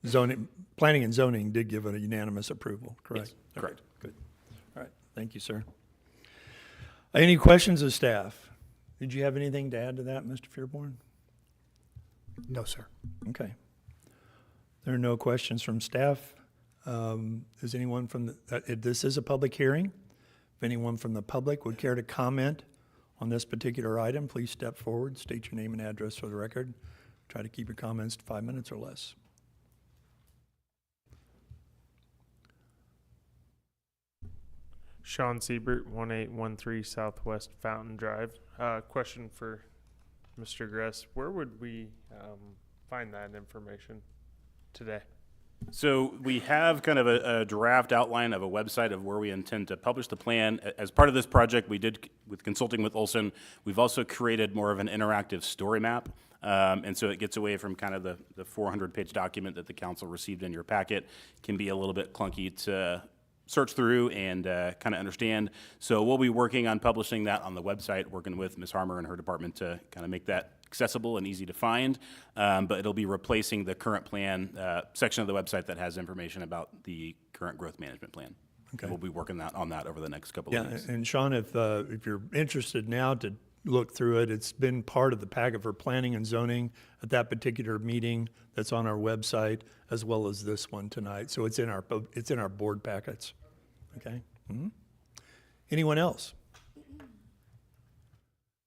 zoning, planning and zoning did give it a unanimous approval, correct? Yes, correct. Okay, good. All right, thank you, sir. Any questions of staff? Did you have anything to add to that, Mr. Fearborn? No, sir. Okay. There are no questions from staff. Is anyone from the, this is a public hearing. If anyone from the public would care to comment on this particular item, please step forward, state your name and address for the record. Try to keep your comments to 5 minutes or less. Sean Siebert, 1813 Southwest Fountain Drive. Question for Mr. Gress. Where would we find that information today? So we have kind of a draft outline of a website of where we intend to publish the plan. As part of this project, we did, with consulting with Olson, we've also created more of an interactive story map. And so it gets away from kind of the 400-page document that the council received in your packet. Can be a little bit clunky to search through and kind of understand. So we'll be working on publishing that on the website, working with Ms. Harmer and her department to kind of make that accessible and easy to find. But it'll be replacing the current plan section of the website that has information about the current growth management plan. Okay. And we'll be working on that over the next couple Yeah, of weeks. and Sean, if you're interested now to look through it, it's been part of the packet for planning and zoning at that particular meeting that's on our website, as well as this one tonight. So it's in our board packets. Okay. Mm-hmm. Anyone else?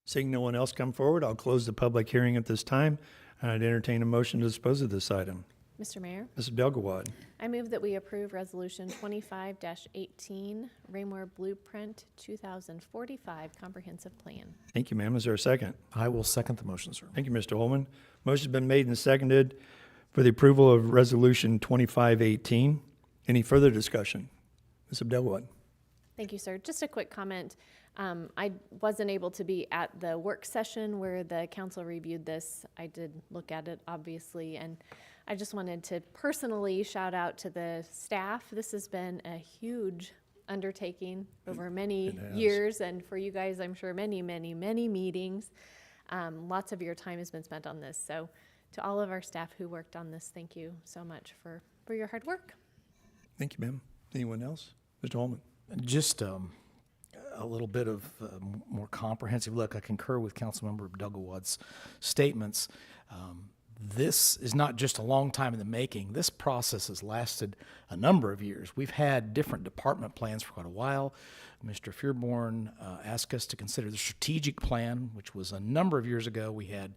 Seeing no one else come forward, I'll close the public hearing at this time, and I'd entertain a motion to dispose of this item. Mr. Mayor, Mr. Delgawad. I move that we approve Resolution 25-18, Raymore Blueprint 2045 Comprehensive Plan. Thank you, ma'am. Is there a second? I will second the motion, sir. Thank you, Mr. Holman. Motion's been made and seconded for the approval of Resolution 2518. Any further discussion? Ms. Abdelwad. Thank you, sir. Just a quick comment. I wasn't able to be at the work session where the council reviewed this. I did look at it, obviously, and I just wanted to personally shout out to the staff. This has been a huge undertaking over many years, and for you guys, I'm sure many, many, many meetings. Lots of your time has been spent on this. So to all of our staff who worked on this, thank you so much for your hard work. Thank you, ma'am. Anyone else? Mr. Holman. Just a little bit of more comprehensive look. I concur with Councilmember Abdelgawad's statements. This is not just a long time in the making. This process has lasted a number of years. We've had different department plans for quite a while. Mr. Fearborn asked us to consider the strategic plan, which was a number of years ago. We had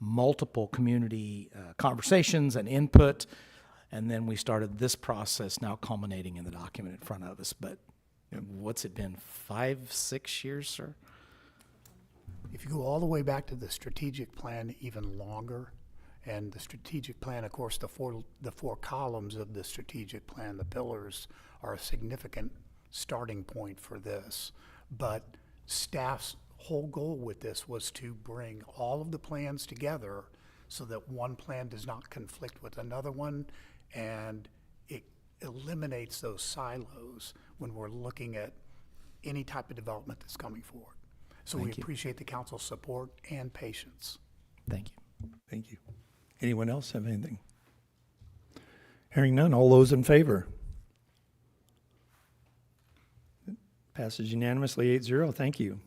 multiple community conversations and input, and then we started this process now culminating in the document in front of us. But what's it been, 5-6 years, sir? If you go all the way back to the strategic plan, even longer, and the strategic plan, of course, the four columns of the strategic plan, the pillars, are a significant starting point for this. But staff's whole goal with this was to bring all of the plans together so that one plan does not conflict with another one, and it eliminates those silos when we're looking at any type of development that's coming forward. So we Thank you. appreciate the council's support and patience. Thank you. Thank you. Anyone else have anything? Hearing none, all those in favor? Passes unanimously 8-0. Thank you.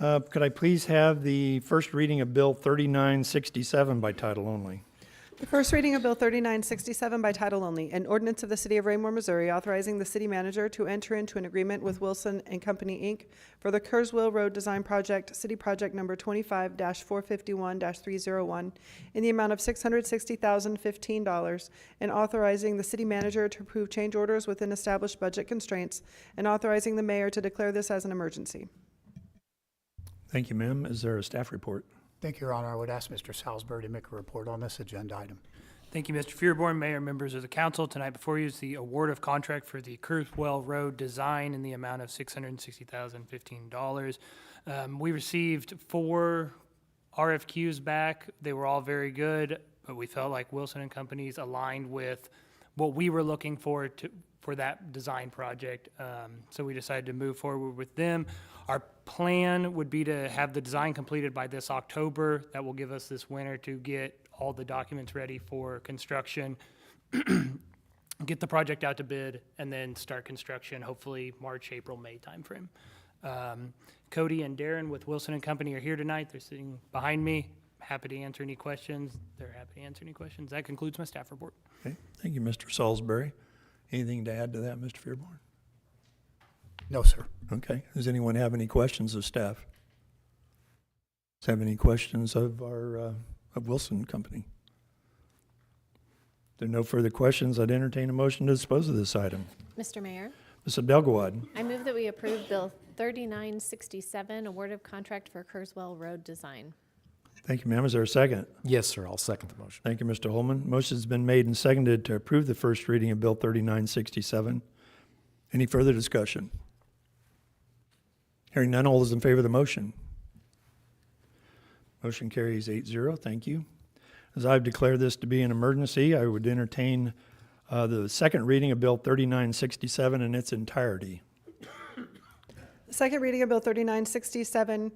Could I please have the first reading of Bill 3967 by title only? The first reading of Bill 3967 by title only, an ordinance of the City of Raymore, Missouri, authorizing the city manager to enter into an agreement with Wilson and Company, Inc. for the Kurzweil Road Design Project, City Project Number 25-451-301, in the amount of $660,015, and authorizing the city manager to approve change orders within established budget constraints, and authorizing the mayor to declare this as an emergency. Thank you, ma'am. Is there a staff report? Thank you, Your Honor. I would ask Mr. Salisbury to make a report on this agenda item. Thank you, Mr. Fearborn, Mayor, members of the council. Tonight before you is the award of contract for the Kurzweil Road design in the amount of $660,015. We received 4 RFQs back. They were all very good, but we felt like Wilson and Company's aligned with what we were looking for that design project. So we decided to move forward with them. Our plan would be to have the design completed by this October. That will give us this winter to get all the documents ready for construction, get the project out to bid, and then start construction, hopefully March, April, May timeframe. Cody and Darren with Wilson and Company are here tonight. They're sitting behind me. Happy to answer any questions. They're happy to answer any questions. That concludes my staff report. Okay. Thank you, Mr. Salisbury. Anything to add to that, Mr. Fearborn? No, sir. Okay. Does anyone have any questions of staff? Does have any questions of our of Wilson Company? If there are no further questions, I'd entertain a motion to dispose of this item. Mr. Mayor, Ms. Abdelgawad, I move that we approve Bill 3967, award of contract for Kurzweil Road design. thank you, ma'am. Is there a second? Yes, sir. I'll second the motion. Thank you, Mr. Holman. Motion's been made and seconded to approve the first reading of Bill 3967. Any further discussion? Hearing none, all those in favor of the motion? Motion carries 8-0. Thank you. As I've declared this to be an emergency, I would entertain the second reading of Bill 3967 in its entirety. The second reading of Bill 3967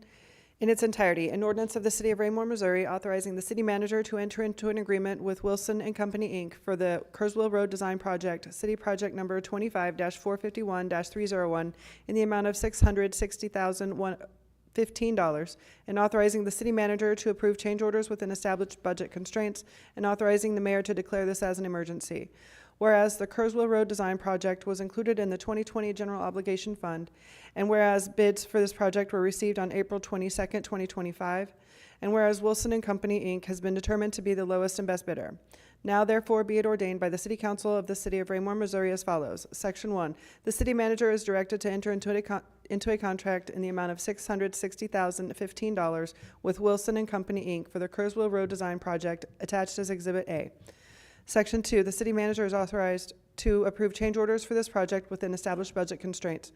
in its entirety, an ordinance of the City of Raymore, Missouri, authorizing the city manager to enter into an agreement with Wilson and Company, Inc. for the Kurzweil Road Design Project, City Project Number 25-451-301, in the amount of $660,015, and authorizing the city manager to approve change orders within established budget constraints, and authorizing the mayor to declare this as an emergency. Whereas the Kurzweil Road Design Project was included in the 2020 General Obligation Fund, and whereas bids for this project were received on April 22nd, 2025, and whereas Wilson and Company, Inc. has been determined to be the lowest and best bidder. Now therefore be it ordained by the City Council of the City of Raymore, Missouri as follows. Section 1, the city manager is directed to enter into a contract in the amount of $660,015 with Wilson and Company, Inc. for the Kurzweil Road Design Project attached as Exhibit A. Section 2, the city manager is authorized to approve change orders for this project within established budget constraints.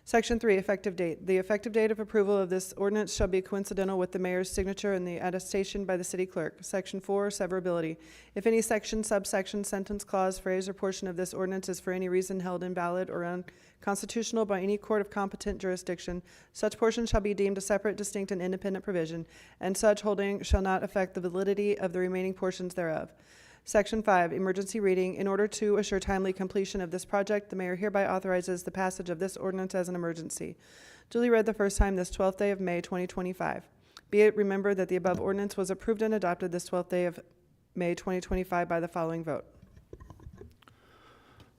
Section 3, effective date. The effective date of approval of this ordinance shall be coincidental with the mayor's signature and the attestation by the city clerk. Section 4, severability. If any section, subsection, sentence, clause, phrase, or portion of this ordinance is for any reason held invalid or unconstitutional by any court of competent jurisdiction, such portion shall be deemed a separate, distinct, and independent provision, and such holding shall not affect the validity of the remaining portions thereof. Section 5, emergency reading. In order to assure timely completion of this project, the mayor hereby authorizes the passage of this ordinance as an emergency. Duly read the first time this 12th day of May, 2025. Be it remembered that the above ordinance was approved and adopted this 12th day of May, 2025 by the following vote.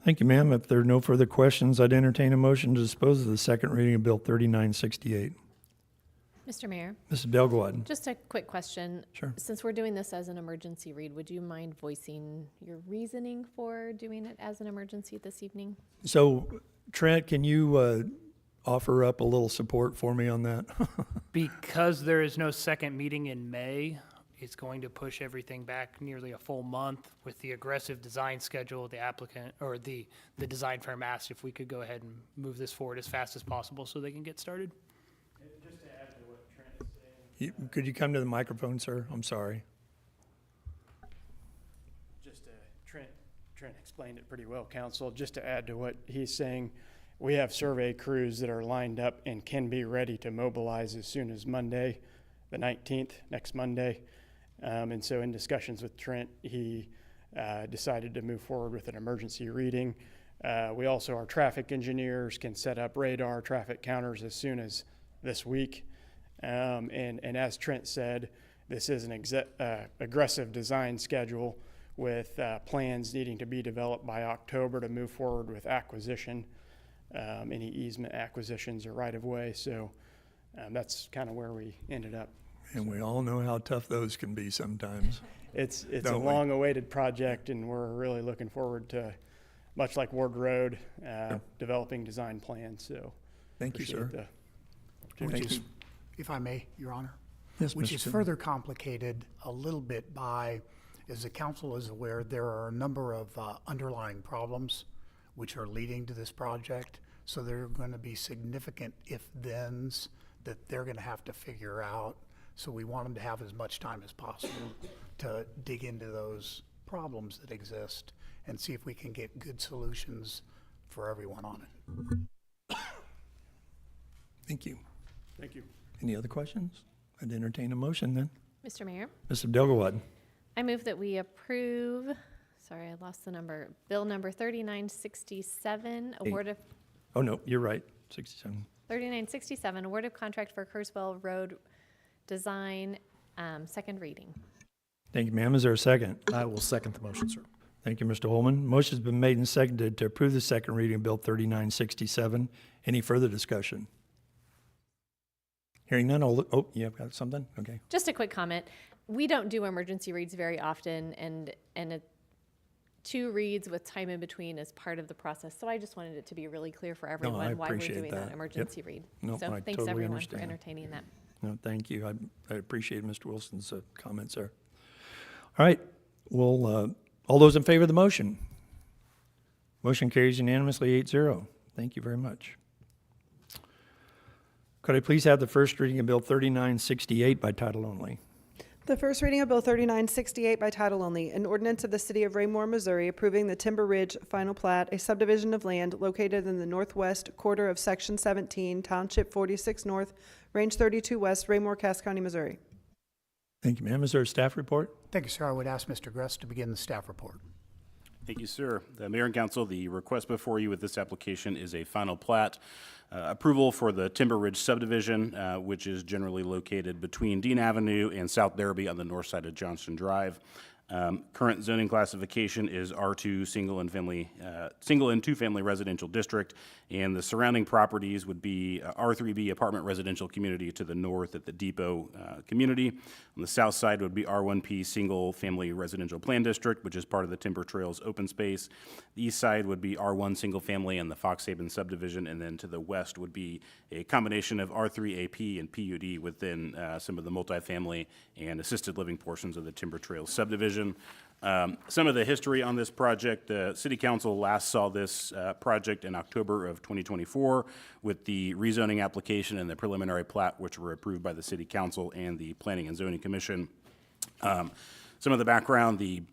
Thank you, ma'am. If there are no further questions, I'd entertain a motion to dispose of the second reading of Bill 3968. Mr. Mayor, Ms. Abdelgawad. just a quick question. Sure. Since we're doing this as an emergency read, would you mind voicing your reasoning for doing it as an emergency this evening? So, Trent, can you offer up a little support for me on that? Because there is no second meeting in May, it's going to push everything back nearly a full month. With the aggressive design schedule, the applicant, or the design firm asked if we could go ahead and move this forward as fast as possible so they can get started. Just to add to what Trent is saying. Could you come to the microphone, sir? I'm sorry. Just Trent explained it pretty well, Council. Just to add to what he's saying, we have survey crews that are lined up and can be ready to mobilize as soon as Monday, the 19th, next Monday. And so in discussions with Trent, he decided to move forward with an emergency reading. We also, our traffic engineers can set up radar traffic counters as soon as this week. And as Trent said, this is an aggressive design schedule with plans needing to be developed by October to move forward with acquisition, any easement acquisitions or right-of-way. So that's kind of where we ended up. And we all know how tough those can be sometimes. It's a Don't we? long-awaited project, and we're really looking forward to, much like Ward Road, developing design plans. So Thank you, sir. appreciate the Which Thank is, you. if I may, Your Honor, Yes, which Mr. is Chairman. further complicated a little bit by, as the council is aware, there are a number of underlying problems which are leading to this project. So there are going to be significant if-thens that they're going to have to figure out. So we want them to have as much time as possible to dig into those problems that exist and see if we can get good solutions for everyone on it. Thank you. Thank you. Any other questions? I'd entertain a motion then. Mr. Mayor, Mr. Abdelgawad. I move that we approve, sorry, I lost the number, Bill number 3967, award of, Oh, no, you're right, 67. 3967, award of contract for Kurzwell Road design, second reading. Thank you, ma'am. Is there a second? I will second the motion, sir. Thank you, Mr. Holman. Motion's been made and seconded to approve the second reading of Bill 3967. Any further discussion? Hearing none, oh, you have got something? Okay. Just a quick comment. We don't do emergency reads very often, and 2 reads with time in between is part of the process. So I just wanted it to be really clear for everyone why we're appreciate doing that. that Yep. emergency read. No, So I thanks totally everyone for understand. entertaining that. No, thank you. I appreciate Mr. Wilson's comments there. All right. Well, all those in favor of the motion? Motion carries unanimously 8-0. Thank you very much. Could I please have the first reading of Bill 3968 by title only? The first reading of Bill 3968 by title only, an ordinance of the City of Raymore, Missouri, approving the Timber Ridge Final Plat, a subdivision of land located in the northwest quarter of Section 17, Township 46 North, Range 32 West, Raymore, Cass County, Missouri. Thank you, ma'am. Is there a staff report? Thank you, sir. I would ask Mr. Gress to begin the staff report. Thank you, sir. The Mayor and Council, the request before you with this application is a final plat approval for the Timber Ridge subdivision, which is generally located between Dean Avenue and South Derby on the north side of Johnston Drive. Current zoning classification is R2 single and two-family residential district, and the surrounding properties would be R3B apartment residential community to the north at the Depot community. On the south side would be R1P single-family residential plan district, which is part of the Timber Trails open space. The east side would be R1 single-family and the Fox Haven subdivision, and then to the west would be a combination of R3AP and PUD within some of the multifamily and assisted living portions of the Timber Trails subdivision. Some of the history on this project, the City Council last saw this project in October of 2024 with the rezoning application and the preliminary plat, which were approved by the City Council and the Planning and Zoning Commission. Some of the background, the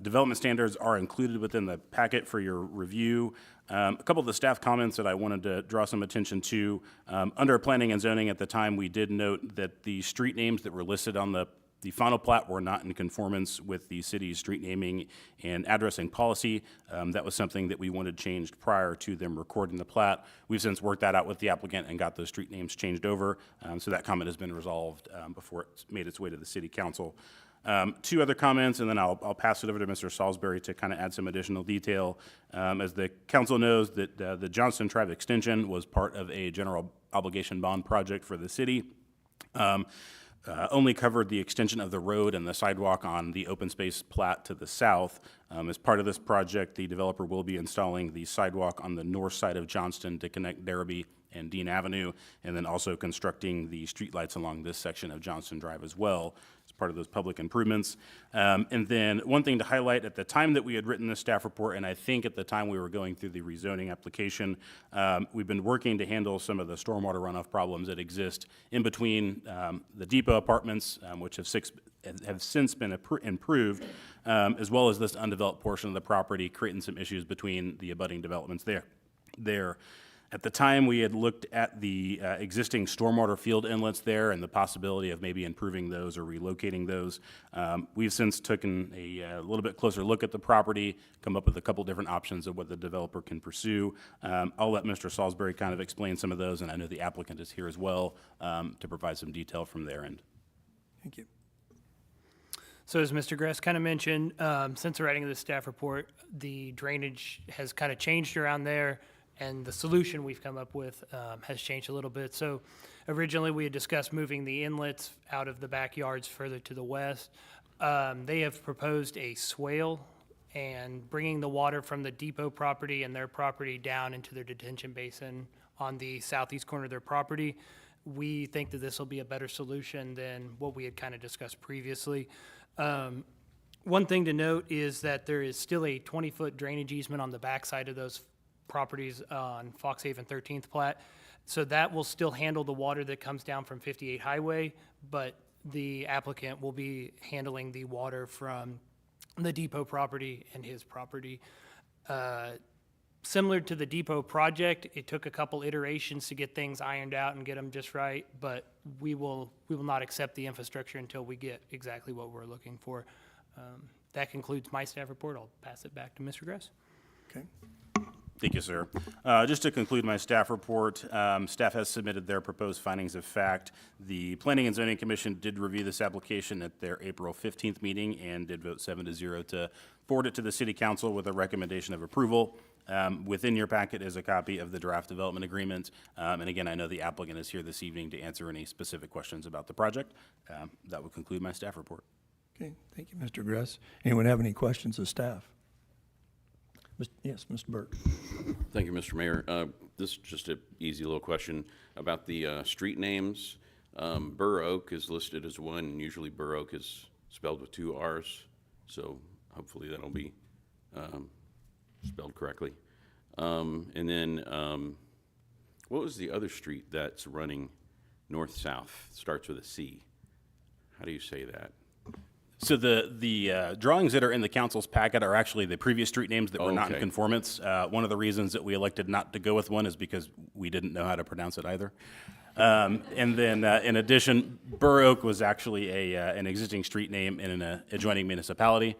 development standards are included within the packet for your review. A couple of the staff comments that I wanted to draw some attention to. Under Planning and Zoning at the time, we did note that the street names that were listed on the final plat were not in conformance with the city's street naming and addressing policy. That was something that we wanted changed prior to them recording the plat. We've since worked that out with the applicant and got those street names changed over. So that comment has been resolved before it's made its way to the City Council. 2 other comments, and then I'll pass it over to Mr. Salisbury to kind of add some additional detail. As the council knows, that the Johnston Drive extension was part of a general obligation bond project for the city. Only covered the extension of the road and the sidewalk on the open space plat to the south. As part of this project, the developer will be installing the sidewalk on the north side of Johnston to connect Derby and Dean Avenue, and then also constructing the streetlights along this section of Johnston Drive as well as part of those public improvements. And then one thing to highlight, at the time that we had written this staff report, and I think at the time we were going through the rezoning application, we've been working to handle some of the stormwater runoff problems that exist in between the depot apartments, which have since been improved, as well as this undeveloped portion of the property, creating some issues between the abutting developments there. At the time, we had looked at the existing stormwater field inlets there and the possibility of maybe improving those or relocating those. We've since taken a little bit closer look at the property, come up with a couple different options of what the developer can pursue. I'll let Mr. Salisbury kind of explain some of those, and I know the applicant is here as well to provide some detail from their end. Thank you. So as Mr. Gress kind of mentioned, since the writing of the staff report, the drainage has kind of changed around there, and the solution we've come up with has changed a little bit. So originally, we had discussed moving the inlets out of the backyards further to the west. They have proposed a swale and bringing the water from the depot property and their property down into their detention basin on the southeast corner of their property. We think that this will be a better solution than what we had kind of discussed previously. One thing to note is that there is still a 20-foot drainage easement on the backside of those properties on Foxhaven 13th Plat. So that will still handle the water that comes down from 58 Highway, but the applicant will be handling the water from the depot property and his property. Similar to the depot project, it took a couple iterations to get things ironed out and get them just right, but we will not accept the infrastructure until we get exactly what we're looking for. That concludes my staff report. I'll pass it back to Mr. Gress. Okay. Thank you, sir. Just to conclude my staff report, staff has submitted their proposed findings of fact. The Planning and Zoning Commission did review this application at their April 15th meeting and did vote 7-0 to forward it to the City Council with a recommendation of approval. Within your packet is a copy of the draft development agreement. And again, I know the applicant is here this evening to answer any specific questions about the project. That would conclude my staff report. Okay, thank you, Mr. Gress. Anyone have any questions of staff? Yes, Mr. Burke. Thank you, Mr. Mayor. This is just an easy little question about the street names. Burr Oak is listed as one, and usually Burr Oak is spelled with 2 R's, so hopefully that'll be spelled correctly. And then what was the other street that's running north-south, starts with a C? How do you say that? So the drawings that are in the council's packet are actually the previous street names that were not in Okay. conformance. One of the reasons that we elected not to go with one is because we didn't know how to pronounce it either. And then in addition, Burr Oak was actually an existing street name in an adjoining municipality,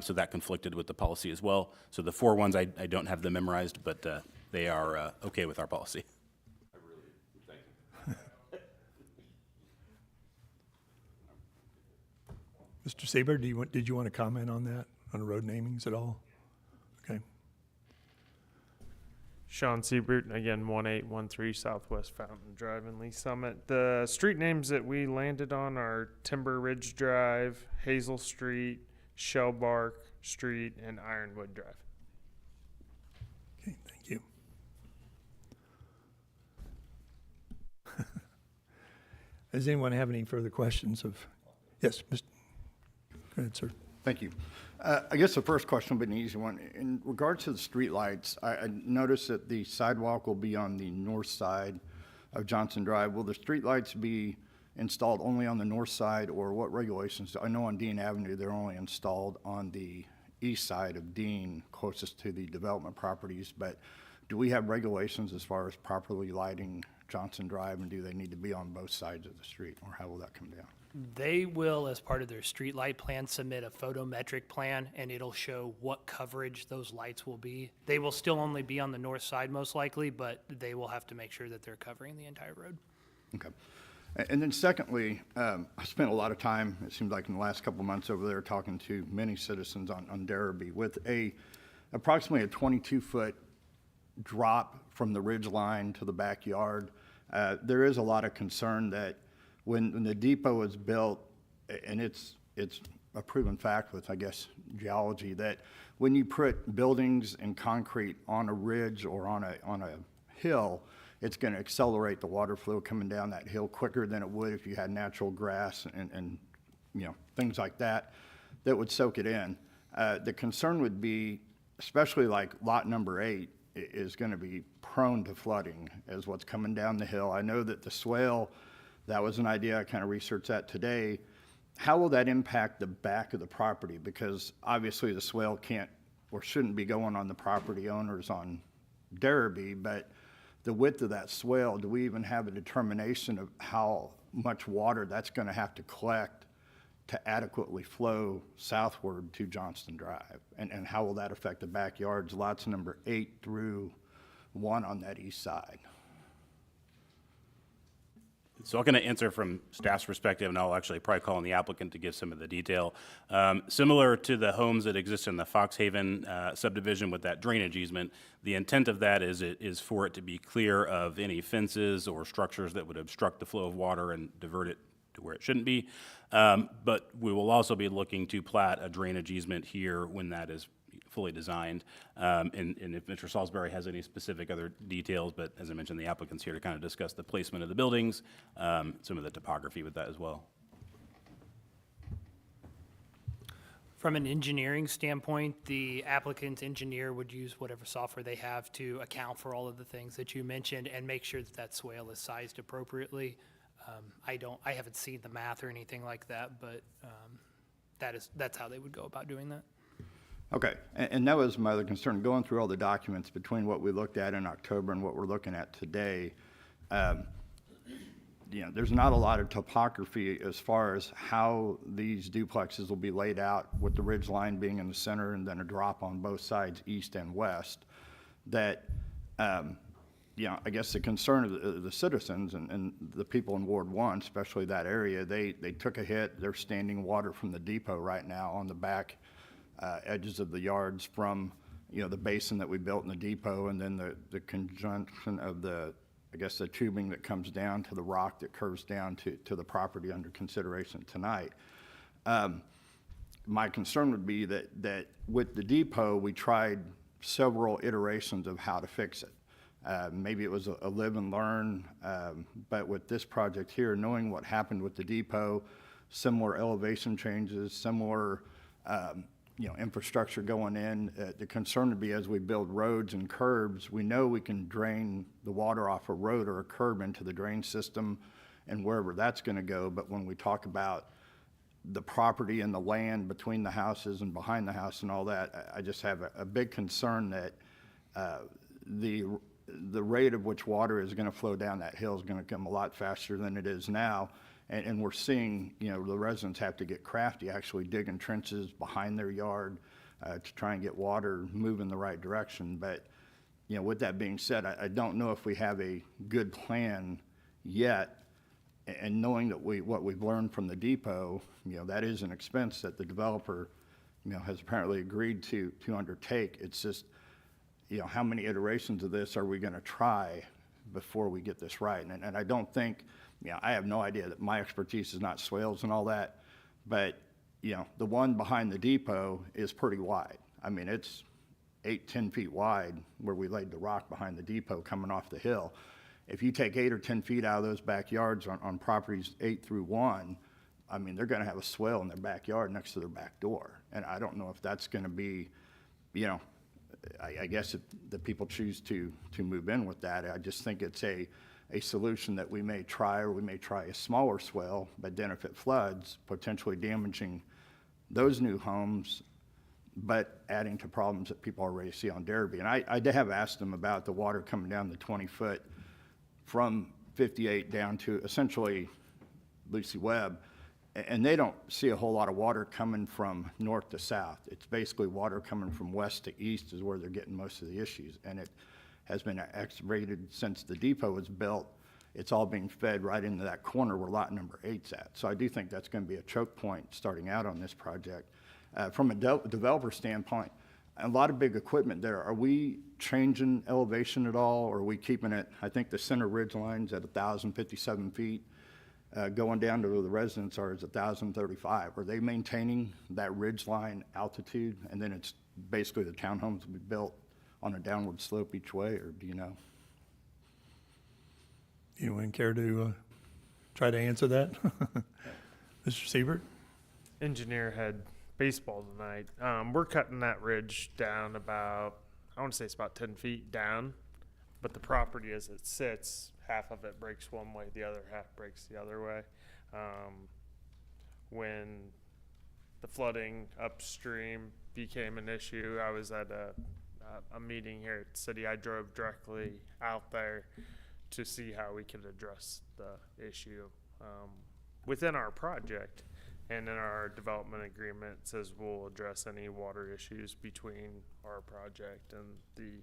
so that conflicted with the policy as well. So the 4 ones, I don't have them memorized, but they are okay with our policy. Mr. Seaver, did you want to comment on that, on the road namings at all? Okay. Sean Siebert, again, 1813 Southwest Fountain Drive in Lee Summit. The street names that we landed on are Timber Ridge Drive, Hazel Street, Shellbark Street, and Ironwood Drive. Okay, thank you. Does anyone have any further questions of, yes, Mr. Go ahead, sir. Thank you. I guess the first question will be an easy one. In regards to the streetlights, I noticed that the sidewalk will be on the north side of Johnson Drive. Will the streetlights be installed only on the north side, or what regulations? I know on Dean Avenue, they're only installed on the east side of Dean, closest to the development properties, but do we have regulations as far as properly lighting Johnson Drive, and do they need to be on both sides of the street, or how will that come down? They will, as part of their street light plan, submit a photometric plan, and it'll show what coverage those lights will be. They will still only be on the north side most likely, but they will have to make sure that they're covering the entire road. Okay. And then secondly, I spent a lot of time, it seems like in the last couple of months over there, talking to many citizens on Darrowby with approximately a 22-foot drop from the ridge line to the backyard. There is a lot of concern that when the depot was built, and it's a proven fact with, I guess, geology, that when you put buildings and concrete on a ridge or on a hill, it's going to accelerate the water flow coming down that hill quicker than it would if you had natural grass and things like that would soak it in. The concern would be, especially like lot number 8 is going to be prone to flooding as what's coming down the hill. I know that the swale, that was an idea, I kind of researched that today. How will that impact the back of the property? Because obviously the swale can't or shouldn't be going on the property owners on Derby, but the width of that swale, do we even have a determination of how much water that's going to have to collect to adequately flow southward to Johnston Drive? And how will that affect the backyards, lots number 8 through 1 on that east side? So I'm going to answer from staff's perspective, and I'll actually probably call on the applicant to give some of the detail. Similar to the homes that exist in the Foxhaven subdivision with that drainage easement, the intent of that is for it to be clear of any fences or structures that would obstruct the flow of water and divert it to where it shouldn't be. But we will also be looking to plat a drainage easement here when that is fully designed. And if Mr. Salisbury has any specific other details, but as I mentioned, the applicant's here to kind of discuss the placement of the buildings, some of the topography with that as well. From an engineering standpoint, the applicant's engineer would use whatever software they have to account for all of the things that you mentioned and make sure that that swale is sized appropriately. I haven't seen the math or anything like that, but that's how they would go about doing that. Okay, and that was my other concern, going through all the documents between what we looked at in October and what we're looking at today. There's not a lot of topography as far as how these duplexes will be laid out, with the ridge line being in the center and then a drop on both sides, east and west, that, I guess the concern of the citizens and the people in Ward 1, especially that area, they took a hit. They're standing water from the depot right now on the back edges of the yards from, the basin that we built in the depot, and then the conjunction of the tubing that comes down to the rock that curves down to the property under consideration tonight. My concern would be that with the depot, we tried several iterations of how to fix it. Maybe it was a live and learn, but with this project here, knowing what happened with the depot, similar elevation changes, similar infrastructure going in. The concern would be, as we build roads and curbs, we know we can drain the water off a road or a curb into the drain system and wherever that's going to go. But when we talk about the property and the land between the houses and behind the house and all that, I just have a big concern that the rate of which water is going to flow down that hill is going to come a lot faster than it is now. And we're seeing, the residents have to get crafty, actually digging trenches behind their yard to try and get water moving the right direction. But, with that being said, I don't know if we have a good plan yet. And knowing that what we've learned from the depot, that is an expense that the developer, has apparently agreed to undertake. It's just, how many iterations of this are we going to try before we get this right? And I don't think, I have no idea, that my expertise is not swales and all that, but, the one behind the depot is pretty wide. I mean, it's 8-10 feet wide where we laid the rock behind the depot coming off the hill. If you take 8 or 10 feet out of those backyards on properties 8 through 1, I mean, they're going to have a swale in their backyard next to their back door. And I don't know if that's going to be, I guess if the people choose to move in with that. I just think it's a solution that we may try, or we may try a smaller swale, but then if it floods, potentially damaging those new homes, but adding to problems that people already see on Derby. And I have asked them about the water coming down the 20-foot from 58 down to essentially Lucy Webb, and they don't see a whole lot of water coming from north to south. It's basically water coming from west to east is where they're getting most of the issues. And it has been excavated since the depot was built. It's all being fed right into that corner where lot number 8's at. So I do think that's going to be a choke point starting out on this project. From a developer standpoint, a lot of big equipment there. Are we changing elevation at all, or are we keeping it? I think the center ridge line's at 1,057 feet. Going down to where the residents are is 1,035. Are they maintaining that ridge line altitude, and then it's basically the townhomes will be built on a downward slope each way, or do you know? Anyone care to try to answer that? Mr. Siebert? Engineer had baseball tonight. We're cutting that ridge down about, I want to say it's about 10 feet down, but the property as it sits, half of it breaks one way, the other half breaks the other way. When the flooding upstream became an issue, I was at a meeting here at the city. I drove directly out there to see how we could address the issue within our project. And in our development agreement, it says we'll address any water issues between our project and the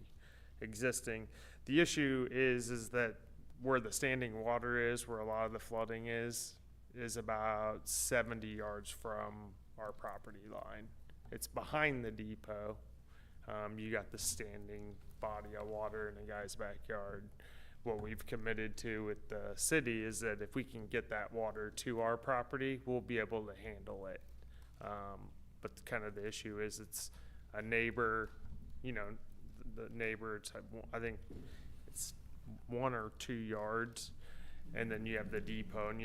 existing. The issue is that where the standing water is, where a lot of the flooding is about 70 yards from our property line. It's behind the depot. You got the standing body of water in a guy's backyard. What we've committed to with the city is that if we can get that water to our property, we'll be able to handle it. But kind of the issue is it's a neighbor, the neighbor, I think it's 1 or 2 yards. And then you have the depot, and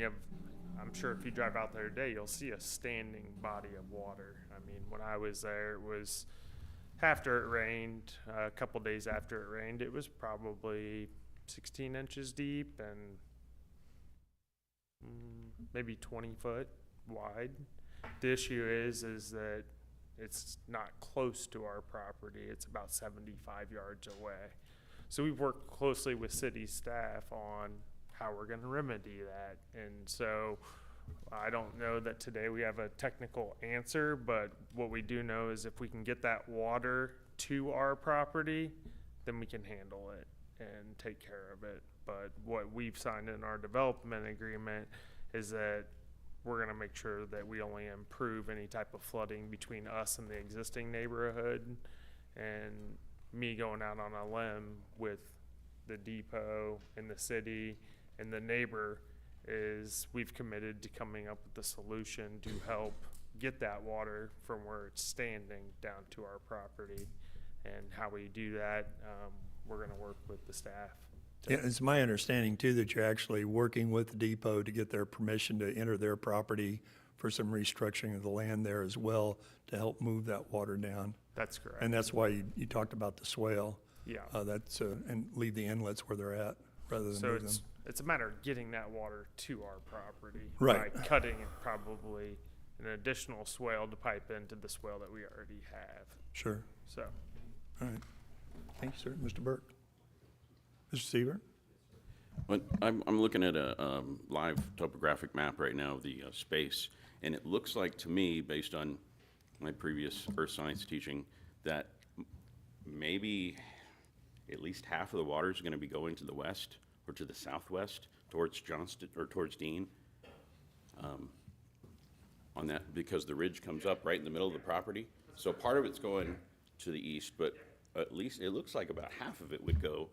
I'm sure if you drive out there today, you'll see a standing body of water. I mean, when I was there, it was after it rained, a couple days after it rained, it was probably 16 inches deep and maybe 20 foot wide. The issue is that it's not close to our property. It's about 75 yards away. So we've worked closely with city staff on how we're going to remedy that. And so I don't know that today we have a technical answer, but what we do know is if we can get that water to our property, then we can handle it and take care of it. But what we've signed in our development agreement is that we're going to make sure that we only improve any type of flooding between us and the existing neighborhood. And me going out on a limb with the depot and the city and the neighbor is we've committed to coming up with a solution to help get that water from where it's standing down to our property. And how we do that, we're going to work with the staff. Yeah, it's my understanding too that you're actually working with the depot to get their permission to enter their property for some restructuring of the land there as well to help move that water down. That's correct. And that's why you talked about the swale. Yeah. And leave the inlets where they're at rather than So move them. it's a matter of getting that water to our property. Right. By cutting probably an additional swale to pipe into the swale that we already have. Sure. So. All right. Thank you, sir. Mr. Burke? Mr. Siebert? But I'm looking at a live topographic map right now of the space, and it looks like to me, based on my previous earth science teaching, that maybe at least half of the water is going to be going to the west or to the southwest towards Johnston or towards Dean. On that, because the ridge comes up right in the middle of the property. So part of it's going to the east, but at least it looks like about half of it would go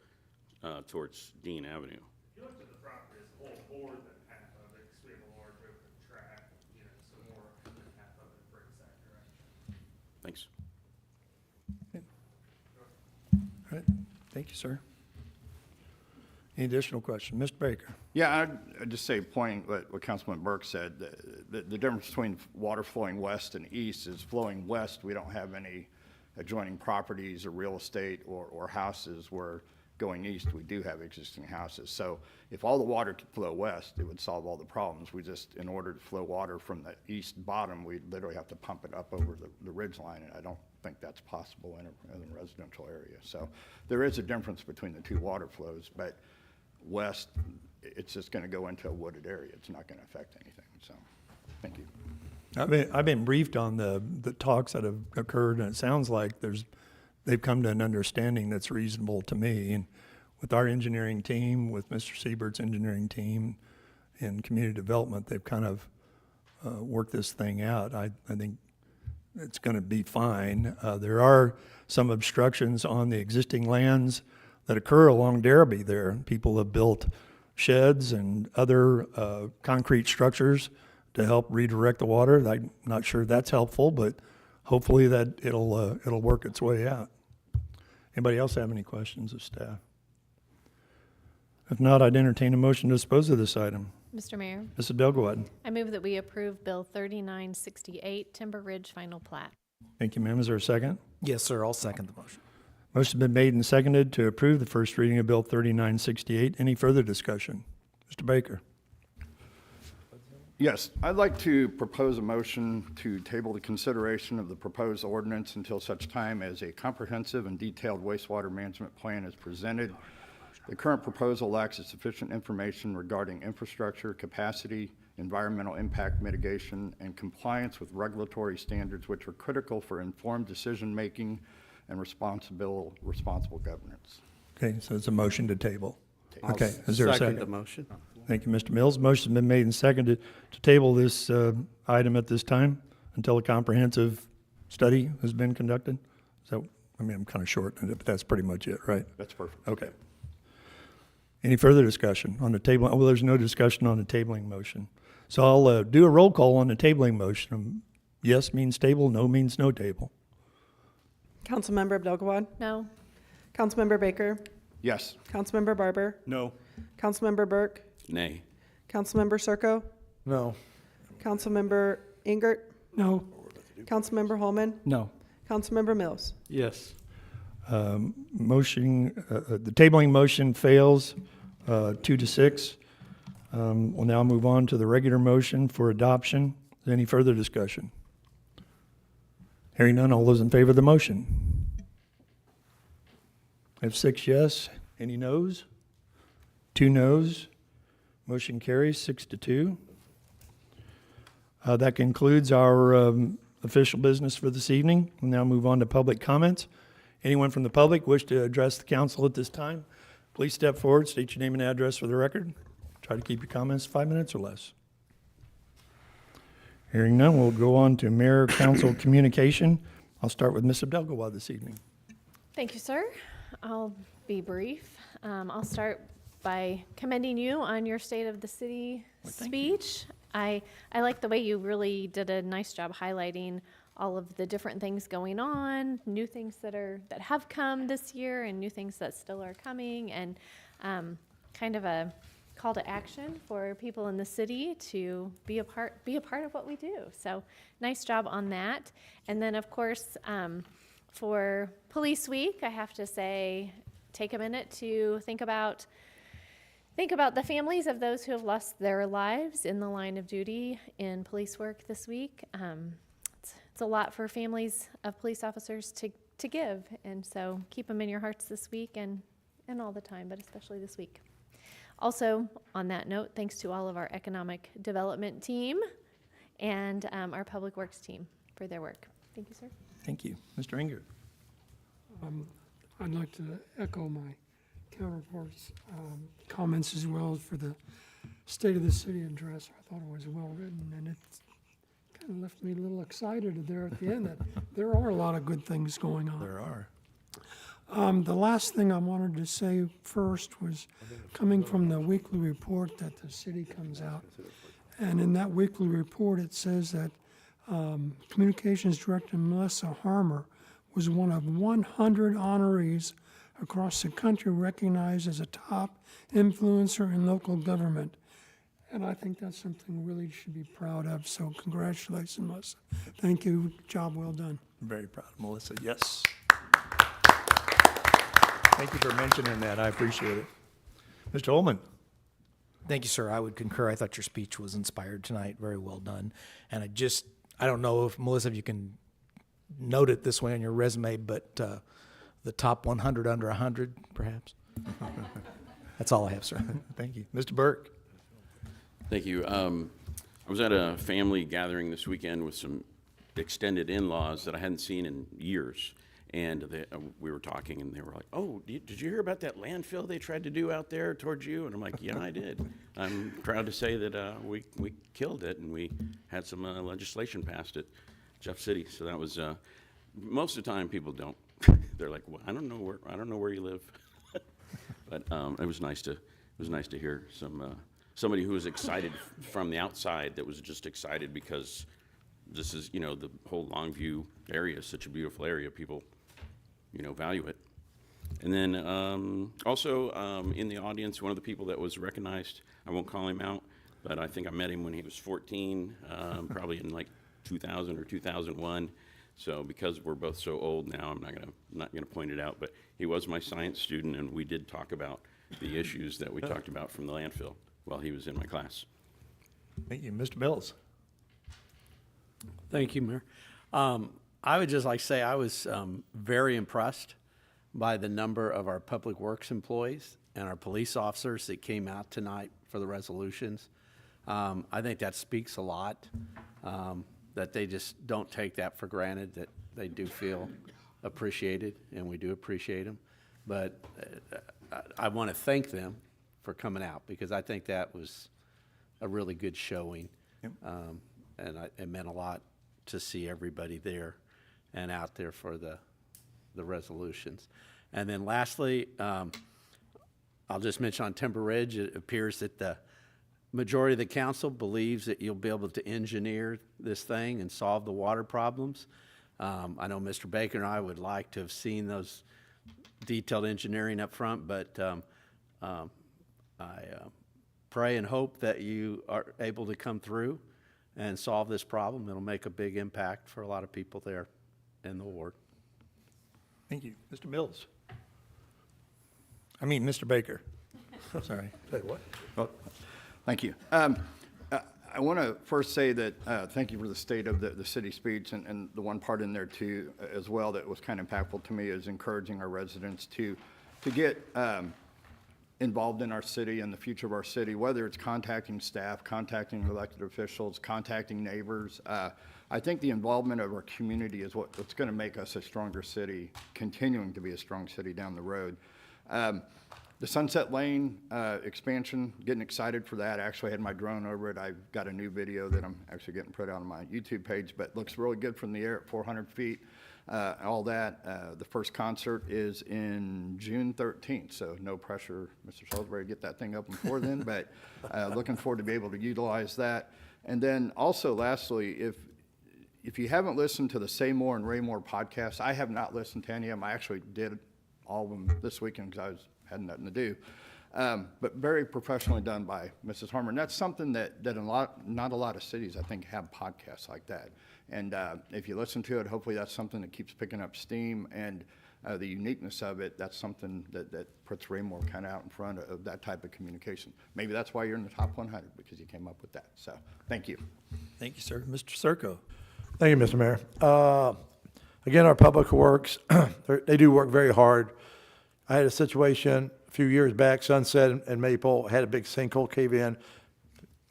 towards Dean Avenue. If you look at the property as a whole, more than half of it, because we have a large open tract, so more than half of it brings that direction. Thanks. All right. Thank you, sir. Any additional question? Mr. Baker? Yeah, I'd just say, pointing what Councilman Burke said, the difference between water flowing west and east is flowing west, we don't have any adjoining properties or real estate or houses, where going east, we do have existing houses. So if all the water could flow west, it would solve all the problems. We just, in order to flow water from the east bottom, we literally have to pump it up over the ridge line, and I don't think that's possible in a residential area. So there is a difference between the two water flows, but west, it's just going to go into a wooded area. It's not going to affect anything. So, thank you. I've been briefed on the talks that have occurred, and it sounds like they've come to an understanding that's reasonable to me. And with our engineering team, with Mr. Siebert's engineering team, and community development, they've kind of worked this thing out. I think it's going to be fine. There are some obstructions on the existing lands that occur along Darrowby there. People have built sheds and other concrete structures to help redirect the water. I'm not sure that's helpful, but hopefully that it'll work its way out. Anybody else have any questions of staff? If not, I'd entertain a motion to dispose of this item. Mr. Mayor, Mrs. Delgado. I move that we approve Bill 3968, Timber Ridge Final Plat. Thank you, ma'am. Is there a second? Yes, sir, I'll second the motion. Motion's been made and seconded to approve the first reading of Bill 3968. Any further discussion? Mr. Baker. Yes, I'd like to propose a motion to table the consideration of the proposed ordinance until such time as a comprehensive and detailed wastewater management plan is presented. The current proposal lacks sufficient information regarding infrastructure, capacity, environmental impact mitigation, and compliance with regulatory standards which are critical for informed decision-making and responsible governance. Okay, so it's a motion to table. Okay, is there a second? the motion. Thank you, Mr. Mills. Motion's been made and seconded to table this item at this time until a comprehensive study has been conducted. So, I mean, I'm kind of short, but that's pretty much it, right? That's perfect. Okay. Any further discussion on the table? Well, there's no discussion on the tabling motion. So I'll do a roll call on the tabling motion. Yes means table, no means no table. Councilmember Abdelgawad. No? Councilmember Baker. Yes. Councilmember Barber. No. Councilmember Burke. Nay. Councilmember Circo. No. Councilmember Ingert. No. Councilmember Holman. No. Councilmember Mills. Yes. Motion, the tabling motion fails 2-6. We'll now move on to the regular motion for adoption. Is there any further discussion? Hearing none, all those in favor of the motion? I have 6 yes. Any noes? 2 noes. Motion carries 6-2. That concludes our official business for this evening. We'll now move on to public comments. Anyone from the public wish to address the council at this time, please step forward, state your name and address for the record. Try to keep your comments 5 minutes or less. Hearing none, we'll go on to mayor council communication. I'll start with Ms. Abdelgawad this evening. Thank you, sir. I'll be brief. I'll start by commending you on your State of the City speech. I like the way you really did a nice job highlighting all of the different things going on, new things that have come this year and new things that still are coming, and kind of a call to action for people in the city to be a part of what we do. So nice job on that. And then of course, for Police Week, I have to say, take a minute to think about the families of those who have lost their lives in the line of duty in police work this week. It's a lot for families of police officers to give, and so keep them in your hearts this week and all the time, but especially this week. Also, on that note, thanks to all of our economic development team and our public works team for their work. Thank you, sir. Thank you. Mr. Inger. I'd like to echo my counterpart's comments as well for the State of the City address. I thought it was well written, and it kind of left me a little excited there at the end that there are a lot of good things going on. There are. The last thing I wanted to say first was coming from the weekly report that the city comes out. And in that weekly report, it says that Communications Director Melissa Harmer was one of 100 honorees across the country recognized as a top influencer in local government. And I think that's something we really should be proud of. So congratulations, Melissa. Thank you. Job well done. Very proud of Melissa. Yes. Thank you for mentioning that. I appreciate it. Mr. Holman. Thank you, sir. I would concur. I thought your speech was inspired tonight. Very well done. And I don't know if, Melissa, if you can note it this way on your resume, but the top 100 under 100, perhaps. That's all I have, sir. Thank you. Mr. Burke. Thank you. I was at a family gathering this weekend with some extended in-laws that I hadn't seen in years. And we were talking, and they were like, "Oh, did you hear about that landfill they tried to do out there towards you?" And I'm like, "Yeah, I did. I'm proud to say that we killed it, and we had some legislation passed at Jeff City." So that was most of the time people don't. They're like, well, I don't know where you live. But it was nice to hear somebody who was excited from the outside, that was just excited because this is, the whole Longview area is such a beautiful area. People value it. And then also in the audience, one of the people that was recognized, I won't call him out, but I think I met him when he was 14, probably in like 2000 or 2001. So because we're both so old now, I'm not gonna point it out, but he was my science student, and we did talk about the issues that we talked about from the landfill while he was in my class. Thank you. Mr. Mills? Thank you, Mayor. I would just like to say I was very impressed by the number of our public works employees and our police officers that came out tonight for the resolutions. I think that speaks a lot, that they just don't take that for granted, that they do feel appreciated, and we do appreciate them. But I want to thank them for coming out, because I think that was a really good showing. And it meant a lot to see everybody there and out there for the resolutions. And then lastly, I'll just mention on Timber Ridge, it appears that the majority of the council believes that you'll be able to engineer this thing and solve the water problems. I know Mr. Baker and I would like to have seen those detailed engineering up front, but I pray and hope that you are able to come through and solve this problem. It'll make a big impact for a lot of people there in the ward. Thank you. Mr. Mills? I mean, Mr. Baker. Sorry. Say what? Oh, thank you. I want to first say that thank you for the state of the city speech, and the one part in there too as well that was kind of impactful to me is encouraging our residents to get involved in our city and the future of our city, whether it's contacting staff, contacting elected officials, contacting neighbors. I think the involvement of our community is what's going to make us a stronger city, continuing to be a strong city down the road. The Sunset Lane expansion, getting excited for that. I actually had my drone over it. I've got a new video that I'm actually getting put out on my YouTube page, but looks really good from the air at 400 feet. All that. The first concert is in June 13th, so no pressure, Mr. Salisbury, to get that thing open before then, but looking forward to be able to utilize that. And then also lastly, if you haven't listened to the Say More and Ray More podcasts, I have not listened to any of them. I actually did all of them this weekend because I had nothing to do. But very professionally done by Mrs. Harmer. And that's something that not a lot of cities, I think, have podcasts like that. And if you listen to it, hopefully that's something that keeps picking up steam. And the uniqueness of it, that's something that puts Raymore kind of out in front of that type of communication. Maybe that's why you're in the top 100, because you came up with that. So thank you. Thank you, sir. Mr. Circo? Thank you, Mr. Mayor. Again, our public works, they do work very hard. I had a situation a few years back, Sunset and Maple, had a big sinkhole cave in.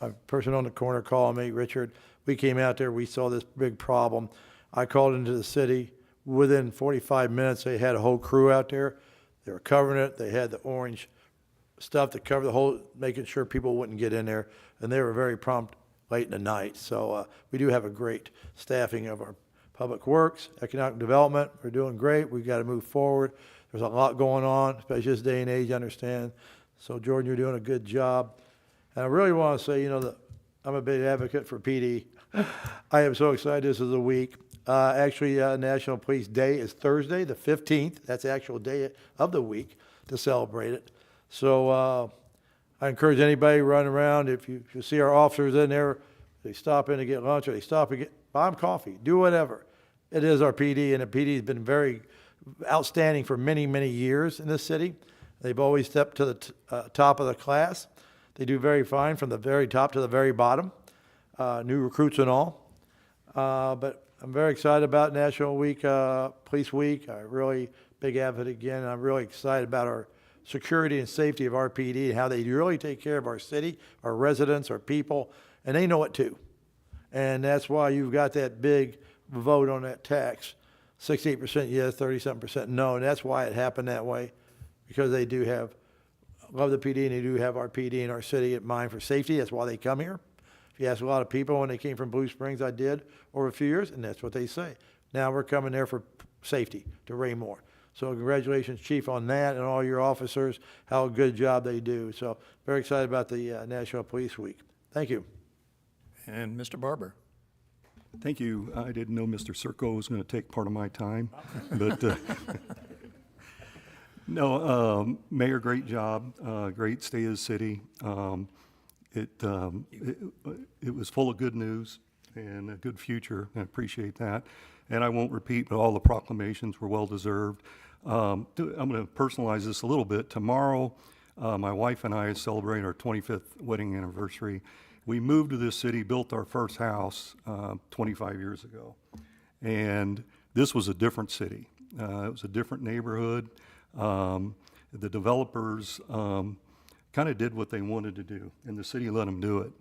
A person on the corner called me, Richard. We came out there, we saw this big problem. I called into the city. Within 45 minutes, they had a whole crew out there. They were covering it. They had the orange stuff to cover the whole, making sure people wouldn't get in there. And they were very prompt late in the night. So we do have a great staffing of our public works, economic development. We're doing great. We've got to move forward. There's a lot going on, especially this day and age, I understand. So, Jordan, you're doing a good job. And I really want to say, that I'm a big advocate for PD. I am so excited this is a week. Actually, National Police Day is Thursday, the 15th. That's the actual day of the week to celebrate it. So I encourage anybody running around, if you see our officers in there, they stop in to get lunch or they stop and buy them coffee, do whatever. It is our PD, and the PD has been very outstanding for many, many years in this city. They've always stepped to the top of the class. They do very fine from the very top to the very bottom, new recruits and all. But I'm very excited about National Week, Police Week. I'm really big advocate again. I'm really excited about our security and safety of our PD and how they really take care of our city, our residents, our people, and they know it too. And that's why you've got that big vote on that tax. 68% yes, 37% no, and that's why it happened that way, because they do love the PD, and they do have our PD in our city in mind for safety. That's why they come here. If you ask a lot of people when they came from Blue Springs, I did over a few years, and that's what they say. Now we're coming there for safety to Raymore. So congratulations, Chief, on that, and all your officers, how good job they do. So very excited about the National Police Week. Thank you. And Mr. Barber? Thank you. I didn't know Mr. Circo was going to take part of my time, but No, Mayor, great job, great state of the city. It was full of good news and a good future. I appreciate that. And I won't repeat, but all the proclamations were well-deserved. I'm going to personalize this a little bit. Tomorrow, my wife and I celebrate our 25th wedding anniversary. We moved to this city, built our first house 25 years ago. And this was a different city. It was a different neighborhood. The developers kind of did what they wanted to do, and the city let them do it.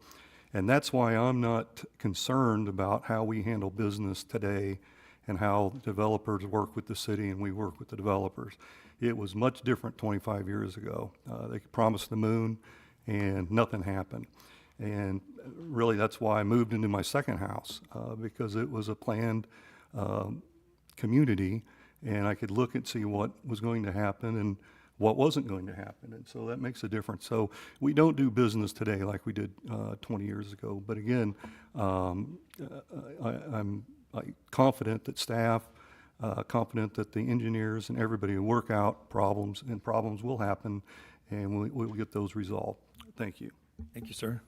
And that's why I'm not concerned about how we handle business today and how developers work with the city and we work with the developers. It was much different 25 years ago. They promised the moon, and nothing happened. And really, that's why I moved into my second house, because it was a planned community, and I could look and see what was going to happen and what wasn't going to happen. And so that makes a difference. So we don't do business today like we did 20 years ago. But again, I'm confident that staff, confident that the engineers and everybody will work out problems, and problems will happen, and we'll get those resolved. Thank you. Thank you, sir.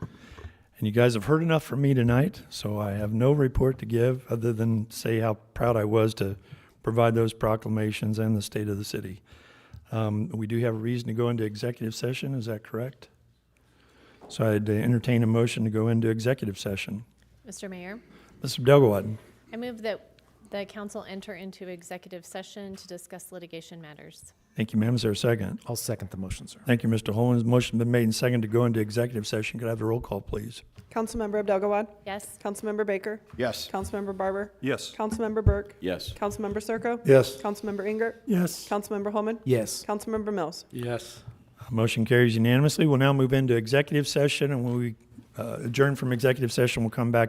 And you guys have heard enough from me tonight, so I have no report to give other than say how proud I was to provide those proclamations and the state of the city. We do have a reason to go into executive session, is that correct? So I'd entertain a motion to go into executive session. Mr. Mayor, Mr. Abdelgawad, I move that the council enter into executive session to discuss litigation matters. thank you, ma'am. Is there a second? I'll second the motion, sir. Thank you, Mr. Holmes. Motion been made and seconded to go into executive session. Could I have the roll call, please? Councilmember Abdelgawad? Yes? Councilmember Baker? Yes. Councilmember Barber? Yes. Councilmember Burke? Yes. Councilmember Circo? Yes. Councilmember Ingert? Yes. Councilmember Holman? Yes. Councilmember Mills? Yes. Motion carries unanimously. We'll now move into executive session, and when we adjourn from executive session, we'll come back